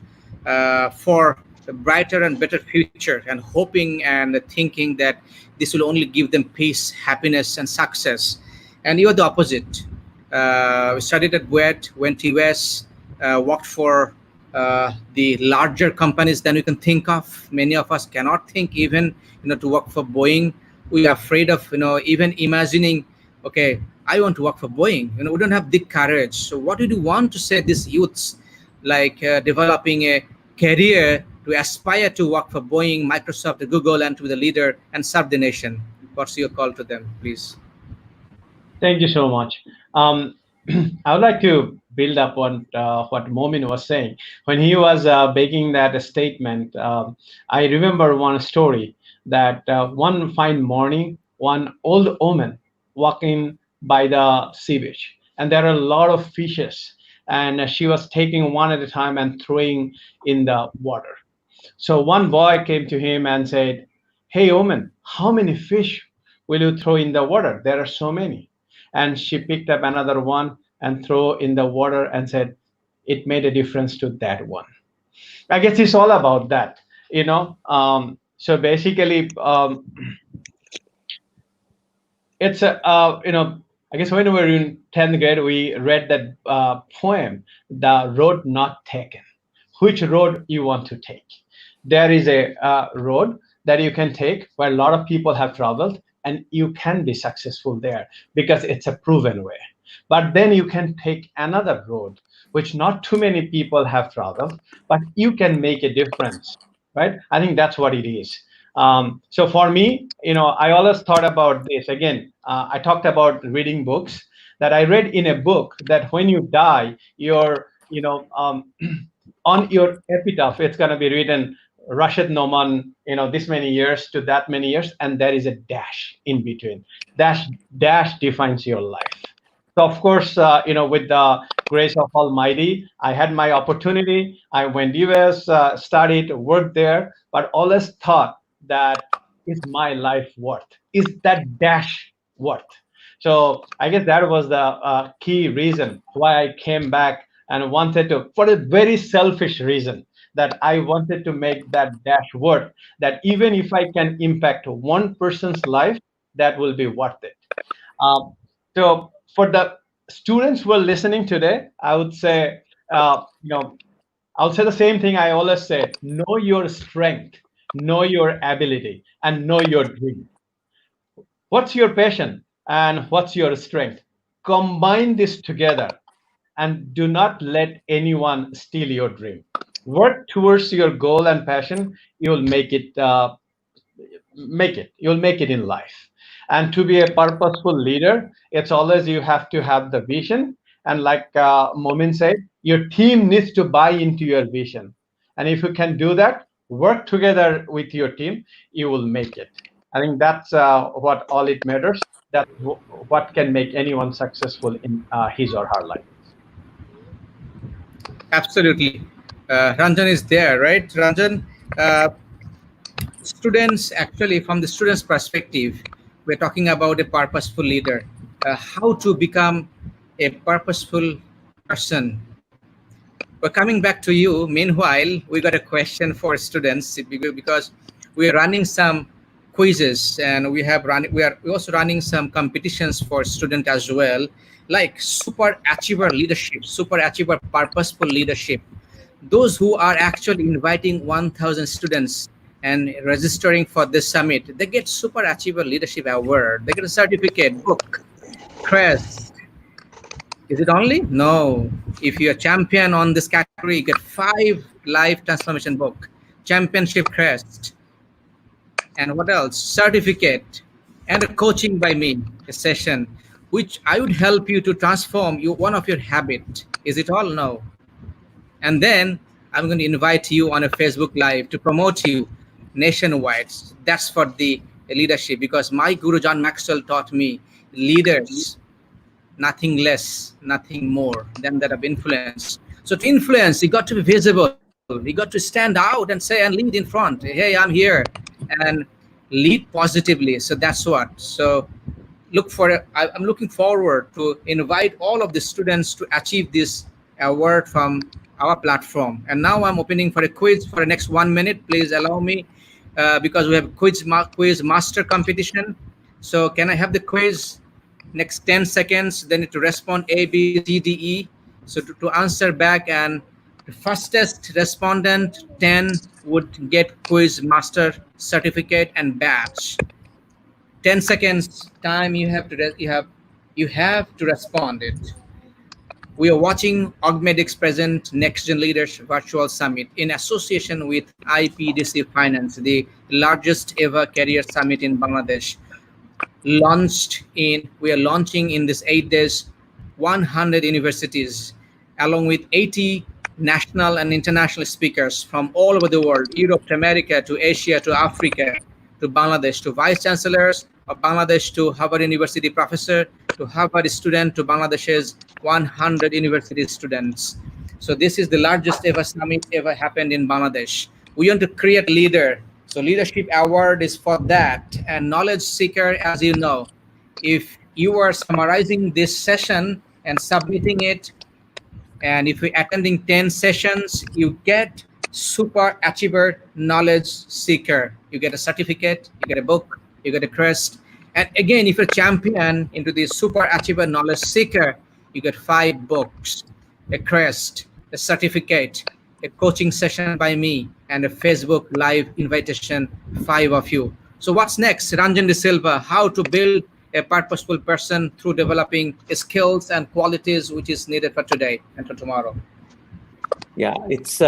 for a brighter and better future, and hoping and thinking that this will only give them peace, happiness, and success. And you are the opposite. We studied at WET, went to US, worked for the larger companies than we can think of. Many of us cannot think even, to work for Boeing. We are afraid of, even imagining, okay, I want to work for Boeing. We don't have the courage. So what do you want to say these youths, like developing a career to aspire to work for Boeing, Microsoft, Google, and to be the leader and serve the nation? What's your call to them, please? Thank you so much. I would like to build up on what Momin was saying. When he was making that statement, I remember one story that one fine morning, one old woman walking by the sea beach, and there are a lot of fishes, and she was taking one at a time and throwing in the water. So one boy came to him and said, "Hey woman, how many fish will you throw in the water? There are so many." And she picked up another one and threw in the water and said, "It made a difference to that one." I guess it's all about that, so basically, it's I guess when we were in 10th grade, we read that poem, "The Road Not Taken." Which road you want to take? There is a road that you can take where a lot of people have traveled, and you can be successful there because it's a proven way. But then you can take another road, which not too many people have traveled, but you can make a difference, right? I think that's what it is. So for me, I always thought about this. Again, I talked about reading books, that I read in a book that when you die, on your epitaph, it's going to be written, Rashed Noman, this many years to that many years, and there is a dash in between. Dash defines your life. So of course, with the grace of Almighty, I had my opportunity. I went US, studied, worked there, but always thought that, is my life worth? Is that dash worth? So I guess that was the key reason why I came back and wanted to, for a very selfish reason, that I wanted to make that dash worth, that even if I can impact one person's life, that will be worth it. So for the students who are listening today, I would say, I'll say the same thing I always say: know your strength, know your ability, and know your dream. What's your passion and what's your strength? Combine this together, and do not let anyone steal your dream. work towards your goal and passion, you'll make it. You'll make it in life. And to be a purposeful leader, it's always you have to have the vision. And like Momin said, your team needs to buy into your vision. And if you can do that, work together with your team, you will make it. I think that's what all it matters. That's what can make anyone successful in his or her life. Absolutely. Ranjan is there, right? Ranjan, students, actually, from the students' perspective, we're talking about a purposeful leader. How to become a purposeful person. We're coming back to you. Meanwhile, we got a question for students because we are running some quizzes and we are also running some competitions for students as well, like super achiever leadership, super achiever purposeful leadership. Those who are actually inviting 1,000 students and registering for this summit, they get super achiever leadership award. They get a certificate, book, crest. Is it only? No. If you're a champion on this category, you get 5 life transformation book, championship crest, and what else? Certificate, and a coaching by me, a session, which I would help you to transform one of your habit. Is it all? No. And then I'm going to invite you on a Facebook Live to promote you nationwide. That's for the leadership, because my Guru John Maxwell taught me leaders, nothing less, nothing more than that of influence. So to influence, you got to be visible. You got to stand out and say and lead in front. Hey, I'm here, and lead positively. So that's what. So I'm looking forward to invite all of the students to achieve this award from our platform. And now I'm opening for a quiz for the next 1 minute. Please allow me, because we have quiz master competition. So can I have the quiz? Next 10 seconds, they need to respond A, B, C, D, E. So to answer back, and the fastest respondent 10 would get quiz master certificate and badge. 10 seconds time you have to respond it. We are watching Augmedix present Next Gen Leaders Virtual Summit in association with IPDC Finance, the largest ever career summit in Bangladesh. We are launching in this 8 days 100 universities along with 80 national and international speakers from all over the world, Europe to America to Asia to Africa to Bangladesh, to vice chancellors of Bangladesh, to Harvard University professor, to Harvard student, to Bangladesh's 100 university students. So this is the largest ever summit ever happened in Bangladesh. We want to create leader. So leadership award is for that. And knowledge seeker, as you know, if you are summarizing this session and submitting it, and if you're attending 10 sessions, you get super achiever knowledge seeker. You get a certificate, you get a book, you get a crest. And again, if you're a champion into the super achiever knowledge seeker, you get 5 books, a crest, a certificate, a coaching session by me, and a Facebook Live invitation, 5 of you. So what's next? Ranjan de Silva, how to build a purposeful person through developing skills and qualities which is needed for today and for tomorrow. Yeah, it's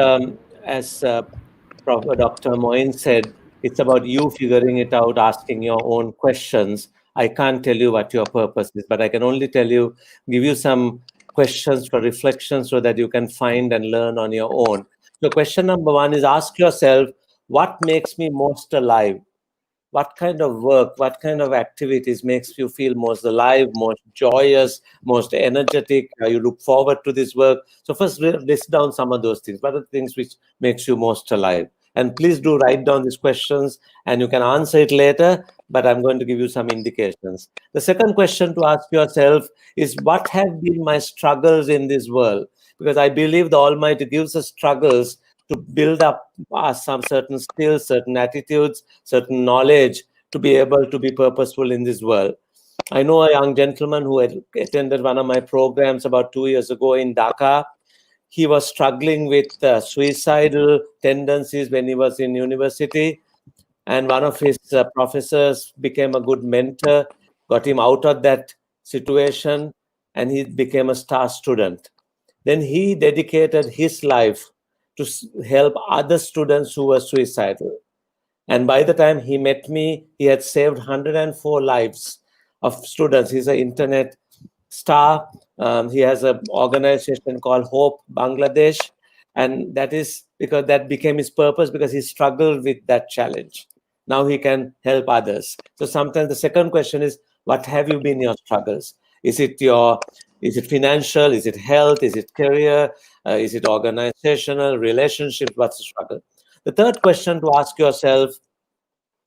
as Dr. Moin said, it's about you figuring it out, asking your own questions. I can't tell you what your purpose is, but I can only give you some questions for reflection so that you can find and learn on your own. So question number 1 is, ask yourself, what makes me most alive? What kind of work, what kind of activities makes you feel most alive, most joyous, most energetic? You look forward to this work. So first list down some of those things. What are the things which makes you most alive? And please do write down these questions, and you can answer it later, but I'm going to give you some indications. The second question to ask yourself is, what have been my struggles in this world? Because I believe the Almighty gives us struggles to build up some certain skills, certain attitudes, certain knowledge to be able to be purposeful in this world. I know a young gentleman who had attended one of my programs about 2 years ago in Dhaka. He was struggling with suicidal tendencies when he was in university. And one of his professors became a good mentor, got him out of that situation, and he became a star student. Then he dedicated his life to help other students who were suicidal. And by the time he met me, he had saved 104 lives of students. He's an internet star. He has an organization called Hope Bangladesh. And that is because that became his purpose, because he struggled with that challenge. Now he can help others. So sometimes the second question is, what have you been your struggles? Is it financial? Is it health? Is it career? Is it organizational, relationships? What's the struggle? The third question to ask yourself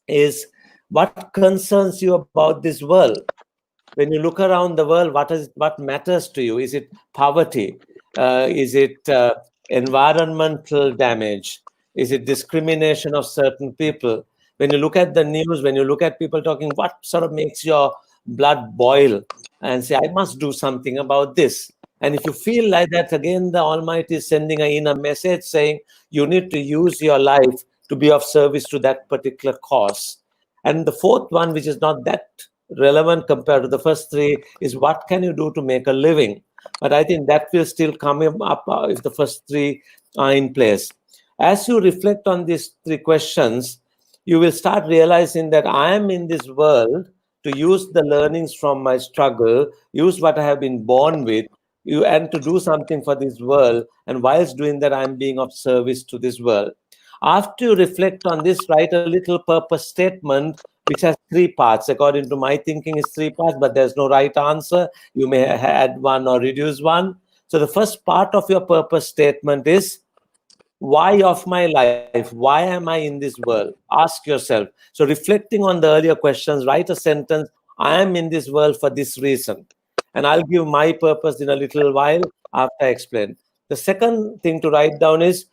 is, what concerns you about this world? When you look around the world, what matters to you? Is it poverty? Is it environmental damage? Is it discrimination of certain people? When you look at the news, when you look at people talking, what sort of makes your blood boil and say, I must do something about this? And if you feel like that, again, the Almighty is sending an inner message saying you need to use your life to be of service to that particular cause. And the fourth one, which is not that relevant compared to the first three, is what can you do to make a living? But I think that will still come up if the first three are in place. As you reflect on these three questions, you will start realizing that I am in this world to use the learnings from my struggle, use what I have been born with, and to do something for this world. And whilst doing that, I'm being of service to this world. After you reflect on this, write a little purpose statement, which has three parts. According to my thinking, it's three parts, but there's no right answer. You may add one or reduce one. So the first part of your purpose statement is, why of my life? Why am I in this world? Ask yourself. So reflecting on the earlier questions, write a sentence, I am in this world for this reason. And I'll give my purpose in a little while after I explain. The second thing to write down is,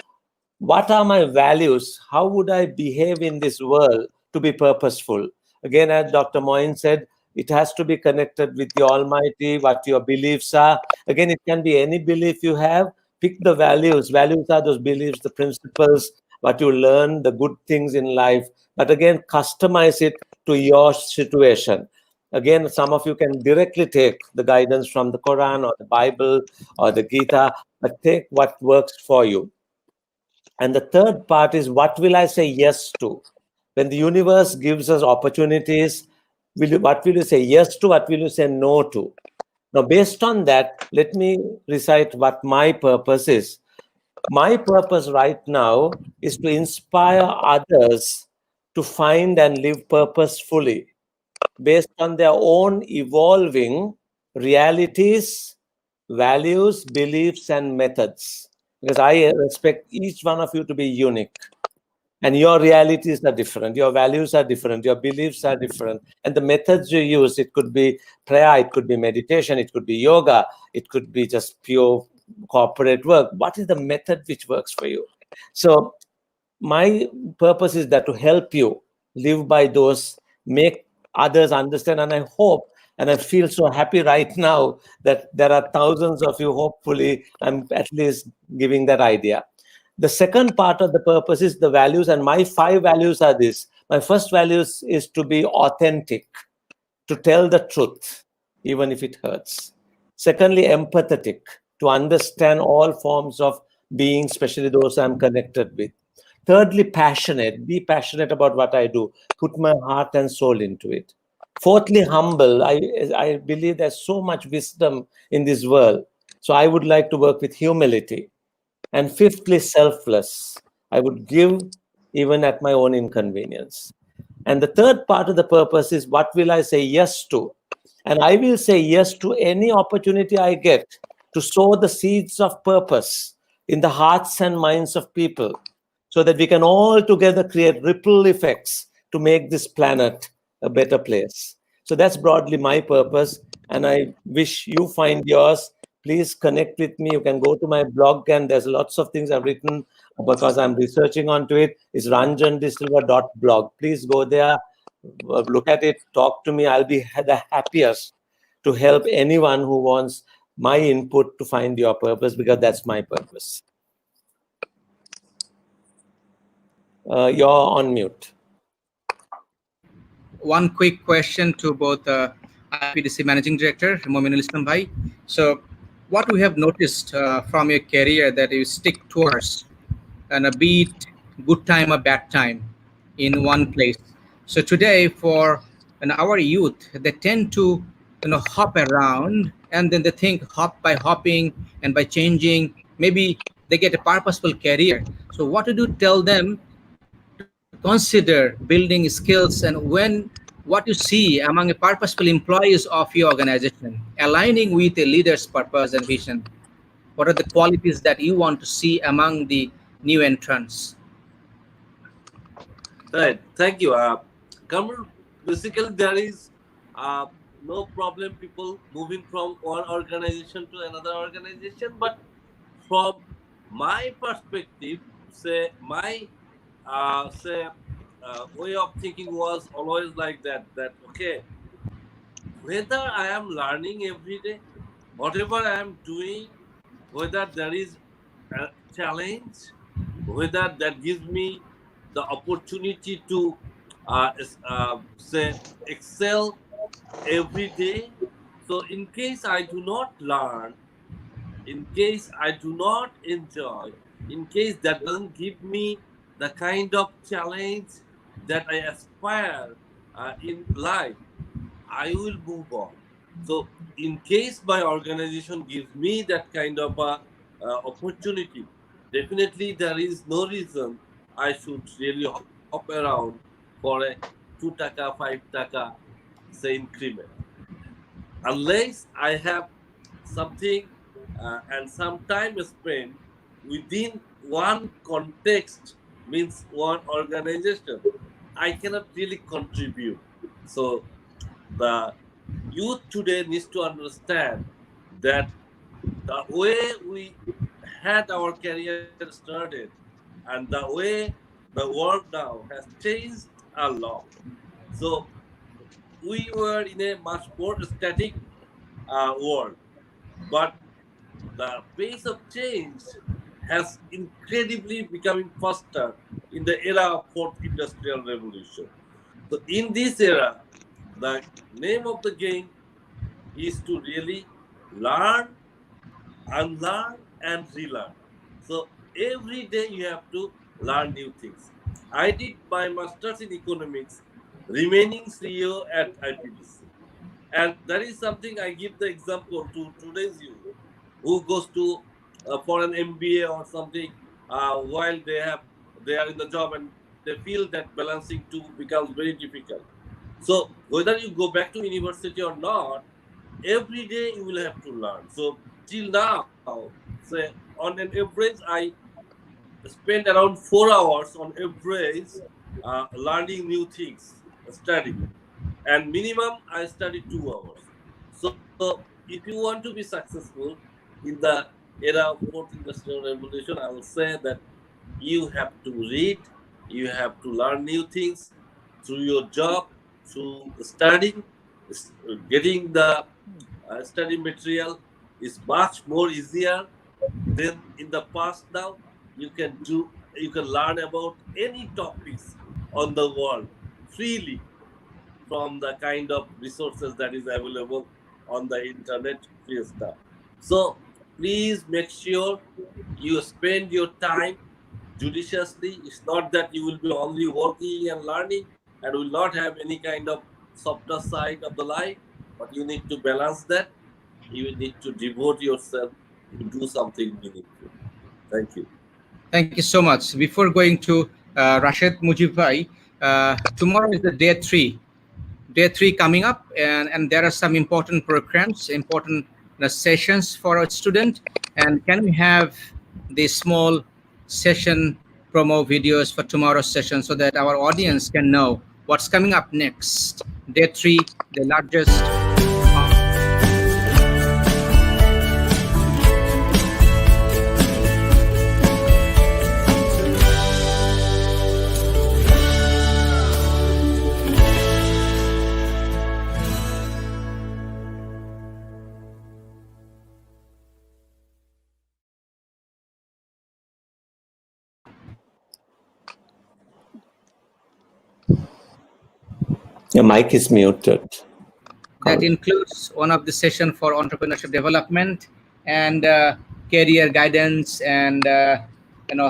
what are my values? How would I behave in this world to be purposeful? Again, as Dr. Moin said, it has to be connected with the Almighty, what your beliefs are. Again, it can be any belief you have. Pick the values. Values are those beliefs, the principles, what you learn, the good things in life. But again, customize it to your situation. Again, some of you can directly take the guidance from the Quran or the Bible or the Gita, but take what works for you. And the third part is, what will I say yes to? When the universe gives us opportunities, what will you say yes to? What will you say no to? Now, based on that, let me recite what my purpose is. My purpose right now is to inspire others to find and live purposefully based on their own evolving realities, values, beliefs, and methods. Because I respect each one of you to be unique. And your realities are different. Your values are different. Your beliefs are different. And the methods you use, it could be prayer, it could be meditation, it could be yoga, it could be just pure corporate work. What is the method which works for you? So my purpose is that to help you live by those, make others understand. And I hope, and I feel so happy right now that there are thousands of you. Hopefully, I'm at least giving that idea. The second part of the purpose is the values, and my 5 values are this. My first values is to be authentic, to tell the truth, even if it hurts. Secondly, empathetic, to understand all forms of beings, especially those I'm connected with. Thirdly, passionate, be passionate about what I do, put my heart and soul into it. Fourthly, humble. I believe there's so much wisdom in this world. So I would like to work with humility. And fifthly, selfless. I would give even at my own inconvenience. And the third part of the purpose is, what will I say yes to? And I will say yes to any opportunity I get to sow the seeds of purpose in the hearts and minds of people, so that we can all together create ripple effects to make this planet a better place. So that's broadly my purpose, and I wish you find yours. Please connect with me. You can go to my blog, and there's lots of things I've written because I'm researching onto it. It's ranjandisilva.blog. Please go there, look at it, talk to me. I'll be the happiest to help anyone who wants my input to find your purpose, because that's my purpose. You're on mute. One quick question to both IPDC Managing Director, Mominul bhai. So what we have noticed from your career that you stick towards and a beat good time or bad time in one place. So today, for our youth, they tend to hop around, and then they think hop by hopping and by changing, maybe they get a purposeful career. So what do you tell them to consider building skills, and what you see among a purposeful employees of your organization aligning with a leader's purpose and vision? What are the qualities that you want to see among the new entrants? Right. Thank you. Kamal, basically, there is uh, no problem people moving from one organization to another organization, but from my perspective, say my say way of thinking was always like that. That okay, whether I am learning every day, whatever I am doing, whether there is a challenge, whether that gives me the opportunity to say excel every day. So in case I do not learn, in case I do not enjoy, in case that doesn't give me the kind of challenge that I aspire in life, I will move on. So, in case my organization gives me that kind of opportunity, definitely there is no reason I should really hop around for a 2 taka, 5 taka, say increment. Unless I have something and some time spent within one context, means one organization, I cannot really contribute. So, the youth today needs to understand that the way we had our career started and the way the world now has changed a lot. So we were in a much more static world, but the pace of change has incredibly becoming faster in the era of fourth industrial revolution. So in this era, the name of the game is to really learn, unlearn, and relearn. So every day you have to learn new things. I did my master's in economics, remaining CEO at IPDC. And that is something I give the example to today's youth who goes to for an MBA or something while they are in the job and they feel that balancing two becomes very difficult. So whether you go back to university or not, every day you will have to learn. So till now, say on an average, I spend around 4 hours on average learning new things, studying, and minimum I study 2 hours. So if you want to be successful in the era of fourth industrial revolution, I will say that you have to read, you have to learn new things through your job, through studying, getting the study material is much more easier than in the past. Now you can learn about any topics on the world freely from the kind of resources that is available on the internet, free stuff. So please make sure you spend your time judiciously. It's not that you will be only working and learning and will not have any kind of softer side of the life, but you need to balance that. You need to devote yourself to do something meaningful. Thank you. Thank you so much. Before going to Rashed, Mujib bhai, tomorrow is the day 3 coming up, and there are some important programs, important sessions for our student. And can we have the small session promo videos for tomorrow's session so that our audience can know what's coming up next? Day 3, the largest. Your mic is muted. That includes one of the session for entrepreneurship development and career guidance and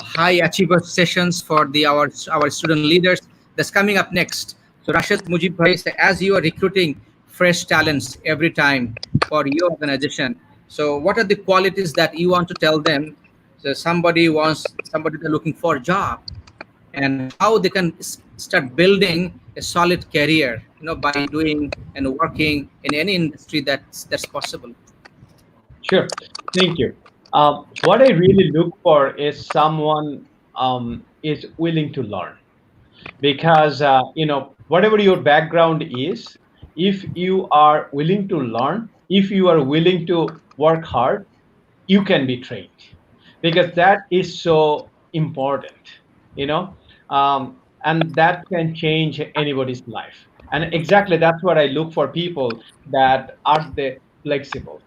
high achiever sessions for our student leaders. That's coming up next. So Rashed, Mujib bhai, as you are recruiting fresh talents every time for your organization, so what are the qualities that you want to tell them? So somebody they're looking for a job, and how they can start building a solid career, by doing and working in any industry that's possible. Sure. Thank you. What I really look for is someone is willing to learn, because whatever your background is, if you are willing to learn, if you are willing to work hard, you can be trained, because that is so important, you know and that can change anybody's life. And exactly that's what I look for, people that are the flexible,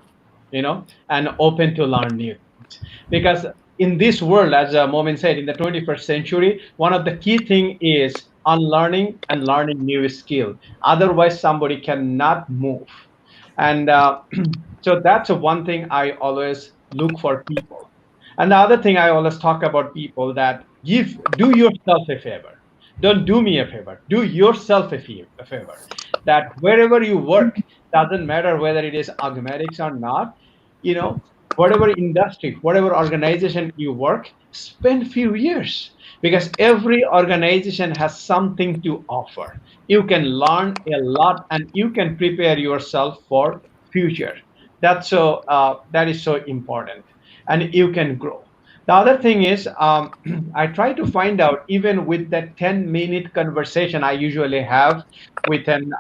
and open to learn new things. Because in this world, as Momin said, in the 21st century, one of the key thing is unlearning and learning new skill. Otherwise, somebody cannot move. And so that's one thing I always look for people. And the other thing I always talk about people, that do yourself a favor. Don't do me a favor. Do yourself a favor. That wherever you work, doesn't matter whether it is Augmedix or not, you know, whatever industry, whatever organization you work, spend few years, because every organization has something to offer. You can learn a lot and you can prepare yourself for future. That is so important, and you can grow. The other thing is, I try to find out, even with that 10-minute conversation I usually have with an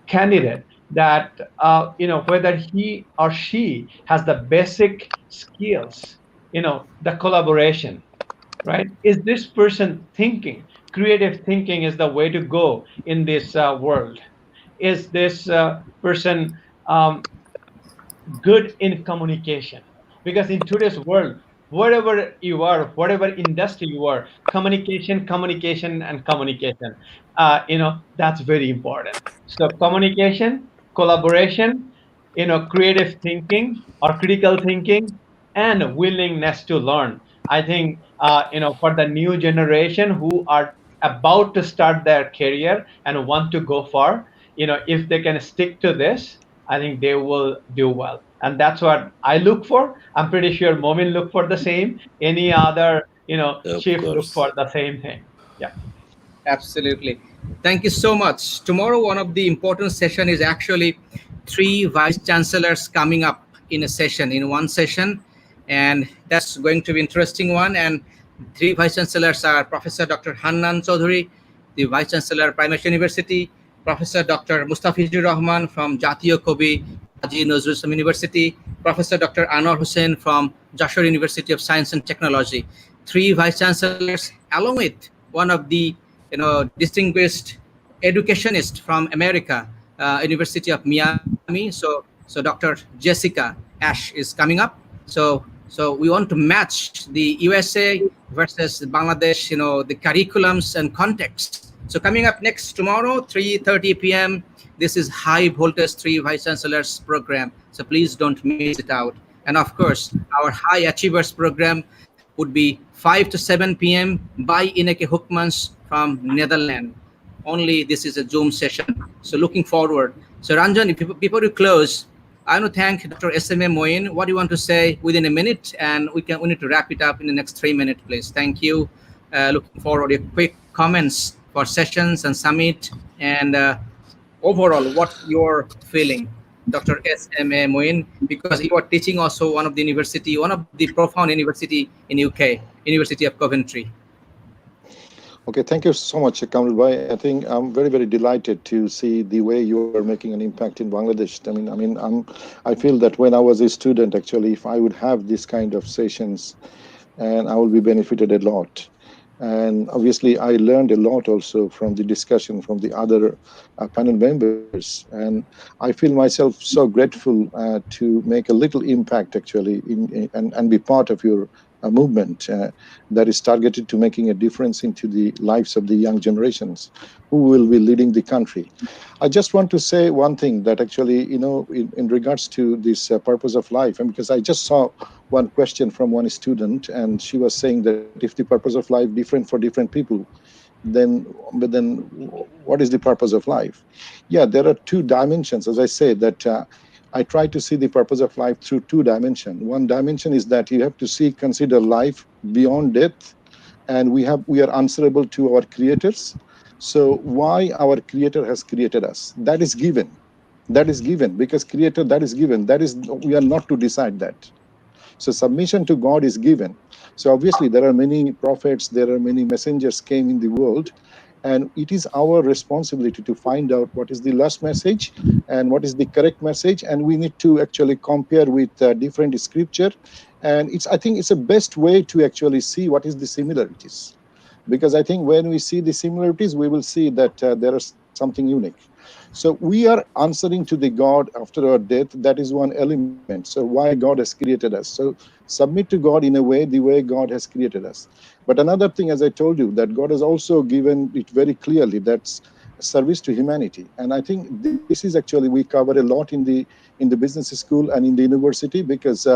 candidate, that whether he or she has the basic skills, the collaboration, right? Is this person thinking? Creative thinking is the way to go in this world. Is this person good in communication? Because in today's world, wherever you are, whatever industry you are, communication and communication, that's very important. So communication, collaboration, creative thinking or critical thinking, and willingness to learn. I think for the new generation who are about to start their career and want to go far, if they can stick to this, I think they will do well. And that's what I look for. I'm pretty sure Momin look for the same. Any other, Of chief look course. for the same thing. Yeah. Absolutely. Thank you so much. Tomorrow, one of the important session is actually 3 vice chancellors coming up in one session, and that's going to be interesting one. And 3 vice chancellors are Professor Dr. Hannan Chaudhuri, the vice chancellor, Primary University; Professor Dr. Mustafizur Rahman from Jatiyo Kobi Kaji Nazrul Islam University; Professor Dr. Anwar Hussain from Joshua University of Science and Technology. 3 vice chancellors, along with one of the distinguished educationist from America, University of Miami. So Dr. Jessica Ash is coming up. So we want to match the USA versus Bangladesh, the curriculums and context. So coming up next tomorrow, 3:30 p.m. This is High Voltage 3 Vice Chancellors program. So please don't miss it out. And of course, our High Achievers program would be 5 to 7 p.m. by Ineke Hoekmans from Netherlands. Only this is a Zoom session. So looking forward. So Ranjan, before you close, I want to thank Dr. SMA Moin. What do you want to say within a minute? And we need to wrap it up in the next 3 minutes, please. Thank you. Looking forward to your quick comments for sessions and summit, and overall, what you're feeling, Dr. SMA Moin, because you are teaching also one of the profound university in UK, University of Coventry. Okay, thank you so much, Kamil Bhai. I think I'm very, very delighted to see the way you are making an impact in Bangladesh. I feel that when I was a student, actually, if I would have this kind of sessions, and I will be benefited a lot. And obviously, I learned a lot also from the discussion from the other panel members. And I feel myself so grateful to make a little impact, actually, and be part of your movement that is targeted to making a difference into the lives of the young generations who will be leading the country. I just want to say one thing that actually, in regards to this purpose of life, and because I just saw one question from one student, and she was saying that if the purpose of life different for different people, then what is the purpose of life? Yeah, there are two dimensions. As I say, that I try to see the purpose of life through two dimensions. One dimension is that you have to consider life beyond death, and we are answerable to our creators. So why our creator has created us? That is given. That is given because creator, that is given. That is, we are not to decide that. So submission to God is given. So obviously there are many prophets, there are many messengers came in the world, and it is our responsibility to find out what is the last message and what is the correct message, and we need to actually compare with different scripture. And I think it's the best way to actually see what is the similarities, because I think when we see the similarities, we will see that there is something unique. So we are answering to the God after our death. That is one element. So why God has created us. So submit to God in a way, the way God has created us. But another thing, as I told you, that God has also given it very clearly, that's service to humanity. And I think this is actually, we cover a lot in the business school and in the university, because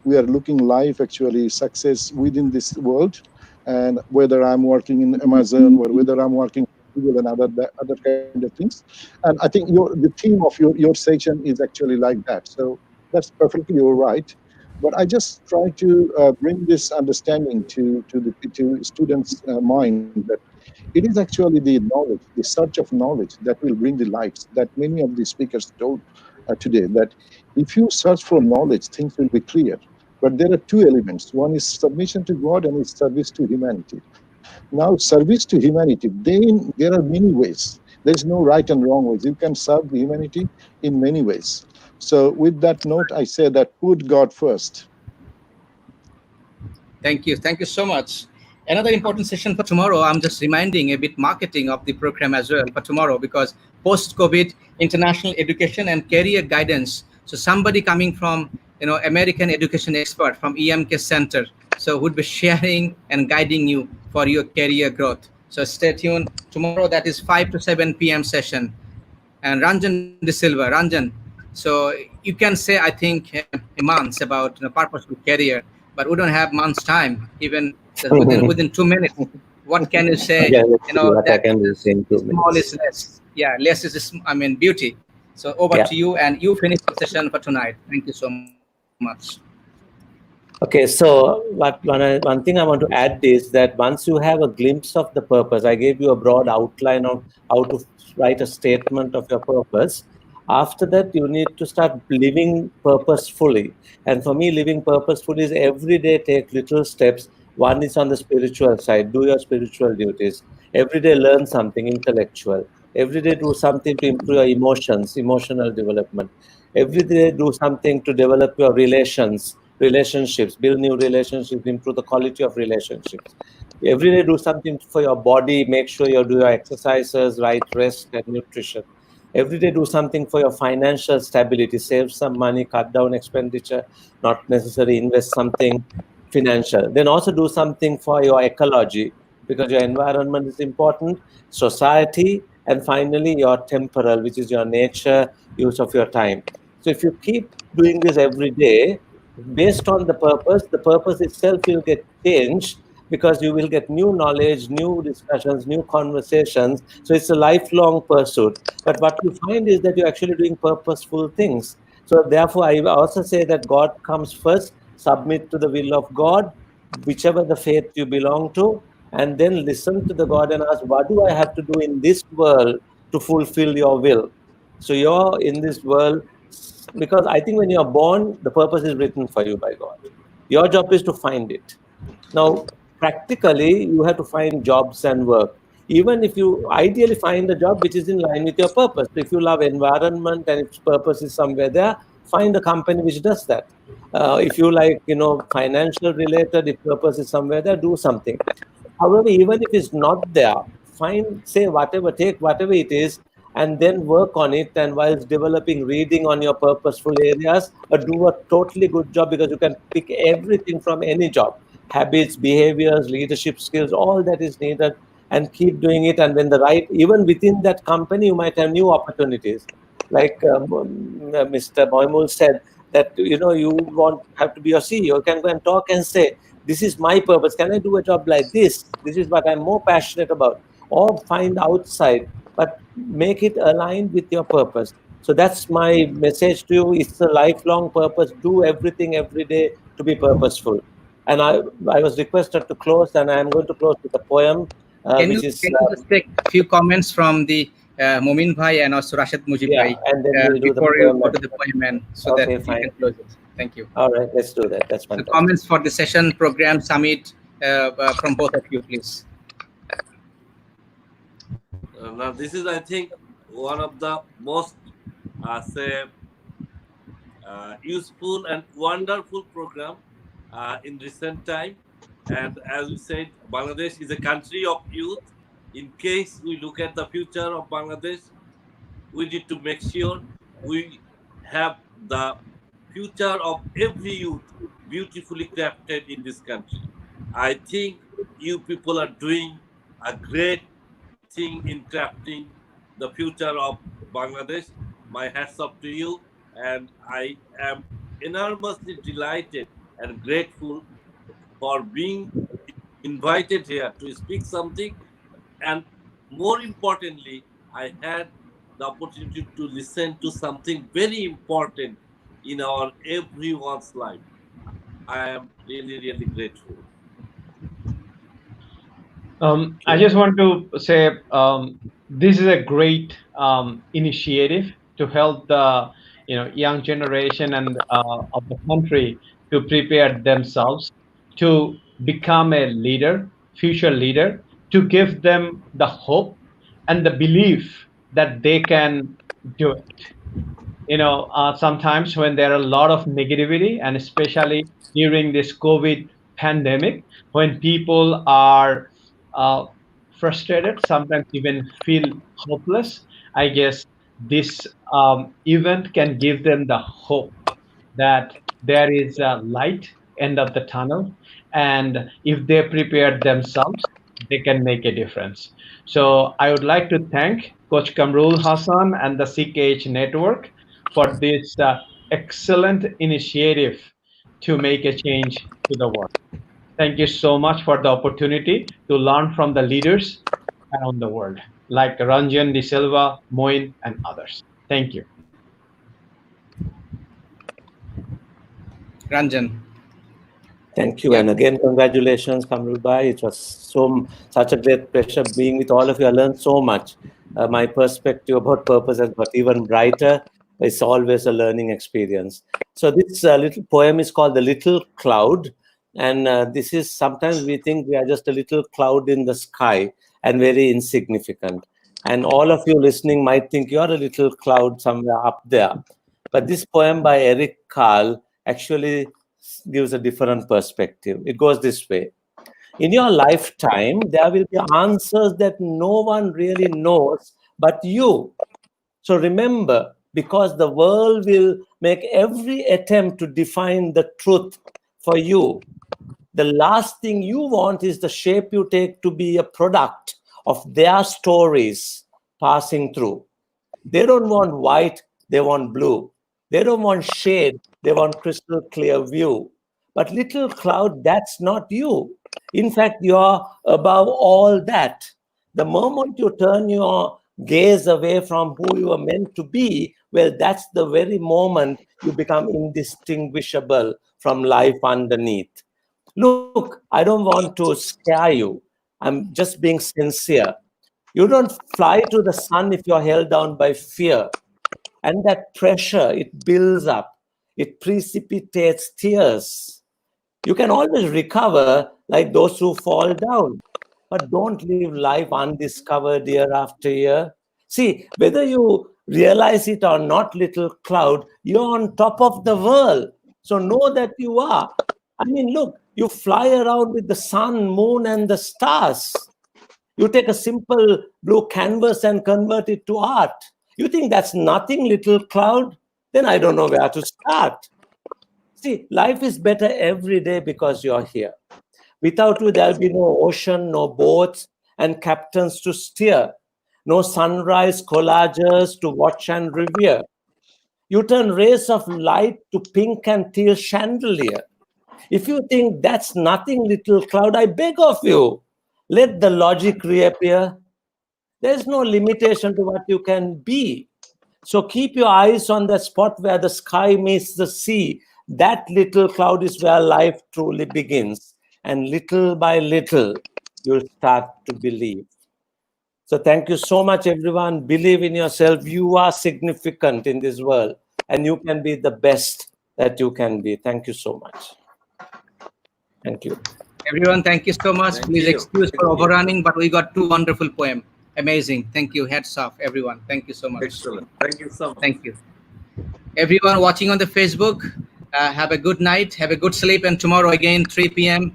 we are looking live actually success within this world. And whether I'm working in Amazon or whether I'm working Google and other kind of things. And I think the theme of your section is actually like that. So that's perfectly all right. But I just try to bring this understanding to students' mind that it is actually the knowledge, the search of knowledge that will bring the lights that many of the speakers told today, that if you search for knowledge, things will be clear. But there are two elements. One is submission to God and is service to humanity. Now, service to humanity, then there are many ways. There's no right and wrong ways. You can serve humanity in many ways. So with that note, I say that put God first. Thank you. Thank you so much. Another important session for tomorrow, I'm just reminding a bit marketing of the program as well for tomorrow, because post-COVID international education and career guidance. So somebody coming from, American education expert from EMK Center, so would be sharing and guiding you for your career growth. So stay tuned. Tomorrow, that is 5 to 7 p.m. session. And Ranjan De Silva, Ranjan. So you can say, I think, months about purposeful career, but we don't have months time, even within 2 minutes. What can you say? What I can do in 2 small minutes. is less. Yeah, less is, beauty. So over to you, and you finish the session for tonight. Thank you so much. Okay, so one thing I want to add is that once you have a glimpse of the purpose, I gave you a broad outline of how to write a statement of your purpose. After that, you need to start living purposefully. And for me, living purposefully is every day take little steps. One is on the spiritual side, do your spiritual duties. Every day learn something intellectual. Every day do something to improve your emotions, emotional development. Every day do something to develop your relationships, build new relationships, improve the quality of relationships. Every day do something for your body, make sure you do your exercises, right rest and nutrition. Every day do something for your financial stability, save some money, cut down expenditure, not necessarily invest something financial. Then also do something for your ecology, because your environment is important, society, and finally your temporal, which is your nature, use of your time. So if you keep doing this every day, based on the purpose itself will get changed, because you will get new knowledge, new discussions, new conversations. So it's a lifelong pursuit. But what you find is that you're actually doing purposeful things. So therefore, I also say that God comes first, submit to the will of God, whichever the faith you belong to, and then listen to the God and ask, what do I have to do in this world to fulfill your will? So you're in this world, because I think when you're born, the purpose is written for you by God. Your job is to find it. Now, practically, you have to find jobs and work. Even if you ideally find a job which is in line with your purpose. If you love environment and its purpose is somewhere there, find a company which does that. If you like, financial related, if purpose is somewhere there, do something. However, even if it's not there, take whatever it is, and then work on it. And whilst developing reading on your purposeful areas, do a totally good job, because you can pick everything from any job. habits, behaviors, leadership skills, all that is needed, and keep doing it. And when even within that company, you might have new opportunities. Like Mr. Mominul said, that you have to be your CEO. You can go and talk and say, this is my purpose. Can I do a job like this? This is what I'm more passionate about. Or find outside, but make it aligned with your purpose. So that's my message to you. It's a lifelong purpose. Do everything every day to be purposeful. And I was requested to close, and I'm going to close with a poem, Can which you is just take a few comments from the Momin Bhai and also Rashed Mujib yeah, Bhai and then we'll do the before you poem. go to the poem, and so Okay, that fine. you can close it. Thank you. All right, let's do that. That's So fantastic. comments for the session, program, summit from both of you, please. Now, this is, I think, one of the most useful and wonderful program in recent time. And as we said, Bangladesh is a country of youth. In case we look at the future of Bangladesh, we need to make sure we have the future of every youth beautifully crafted in this country. I think you people are doing a great thing in crafting the future of Bangladesh. My hats off to you, and I am enormously delighted and grateful for being invited here to speak something. And more importantly, I had the opportunity to listen to something very important in our everyone's life. I am really, really grateful. I just want to say this is a great initiative to help the young generation and of the country to prepare themselves to become a leader, future leader, to give them the hope and the belief that they can do it. Sometimes when there are a lot of negativity, and especially during this COVID pandemic, when people are uh, frustrated, sometimes even feel hopeless, I guess this event can give them the hope that there is a light end of the tunnel, and if they prepare themselves, they can make a difference. So I would like to thank Coach Kamrul Hassan and the CKH network for this excellent initiative to make a change to the world. Thank you so much for the opportunity to learn from the leaders around the world, like Ranjan, Silva, Moin, and others. Thank you. Ranjan. Thank you, and again, congratulations, Kamrul Bhai. It was such a great pleasure being with all of you. I learned so much. My perspective about purpose has got even brighter. It's always a learning experience. So this little poem is called "The Little Cloud," and this is, sometimes we think we are just a little cloud in the sky and very insignificant. And all of you listening might think you're a little cloud somewhere up there. But this poem by Eric Carle actually gives a different perspective. It goes this way. In your lifetime, there will be answers that no one really knows but you. So remember, because the world will make every attempt to define the truth for you, the last thing you want is the shape you take to be a product of their stories passing through. They don't want white, they want blue. They don't want shade, they want crystal clear view. But little cloud, that's not you. In fact, you're above all that. The moment you turn your gaze away from who you are meant to be, well, that's the very moment you become indistinguishable from life underneath. Look, I don't want to scare you. I'm just being sincere. You don't fly to the sun if you're held down by fear. And that pressure, it builds up. It precipitates tears. You can always recover like those who fall down. But don't live life undiscovered year after year. See, whether you realize it or not, little cloud, you're on top of the world. So know that you are. I mean, look, you fly around with the sun, moon, and the stars. You take a simple blue canvas and convert it to art. You think that's nothing, little cloud? Then I don't know where to start. See, life is better every day because you're here. Without you, there'll be no ocean, no boats, and captains to steer, no sunrise collages to watch and revere. You turn rays of light to pink and teal chandelier. If you think that's nothing, little cloud, I beg of you, let the logic reappear. There's no limitation to what you can be. So keep your eyes on the spot where the sky meets the sea. That little cloud is where life truly begins. And little by little, you'll start to believe. So thank you so much, everyone. Believe in yourself. You are significant in this world, and you can be the best that you can be. Thank you so much. Thank you. Everyone, thank you so much. Please excuse for overrunning, but we got 2 wonderful poems. Amazing. Thank you. Hats off, everyone. Thank you so much. Excellent. Thank you so much. Thank you. Everyone watching on the Facebook, have a good night. Have a good sleep. And tomorrow again, 3 p.m.,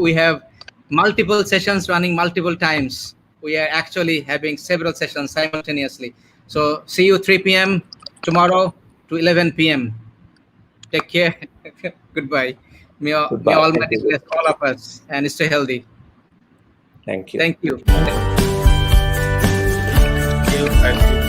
we have multiple sessions running multiple times. We are actually having several sessions simultaneously. So see you 3 p.m. tomorrow to 11 p.m. Take care. Goodbye. May Almighty bless all of us and stay healthy. Thank you. Thank you. Thank you.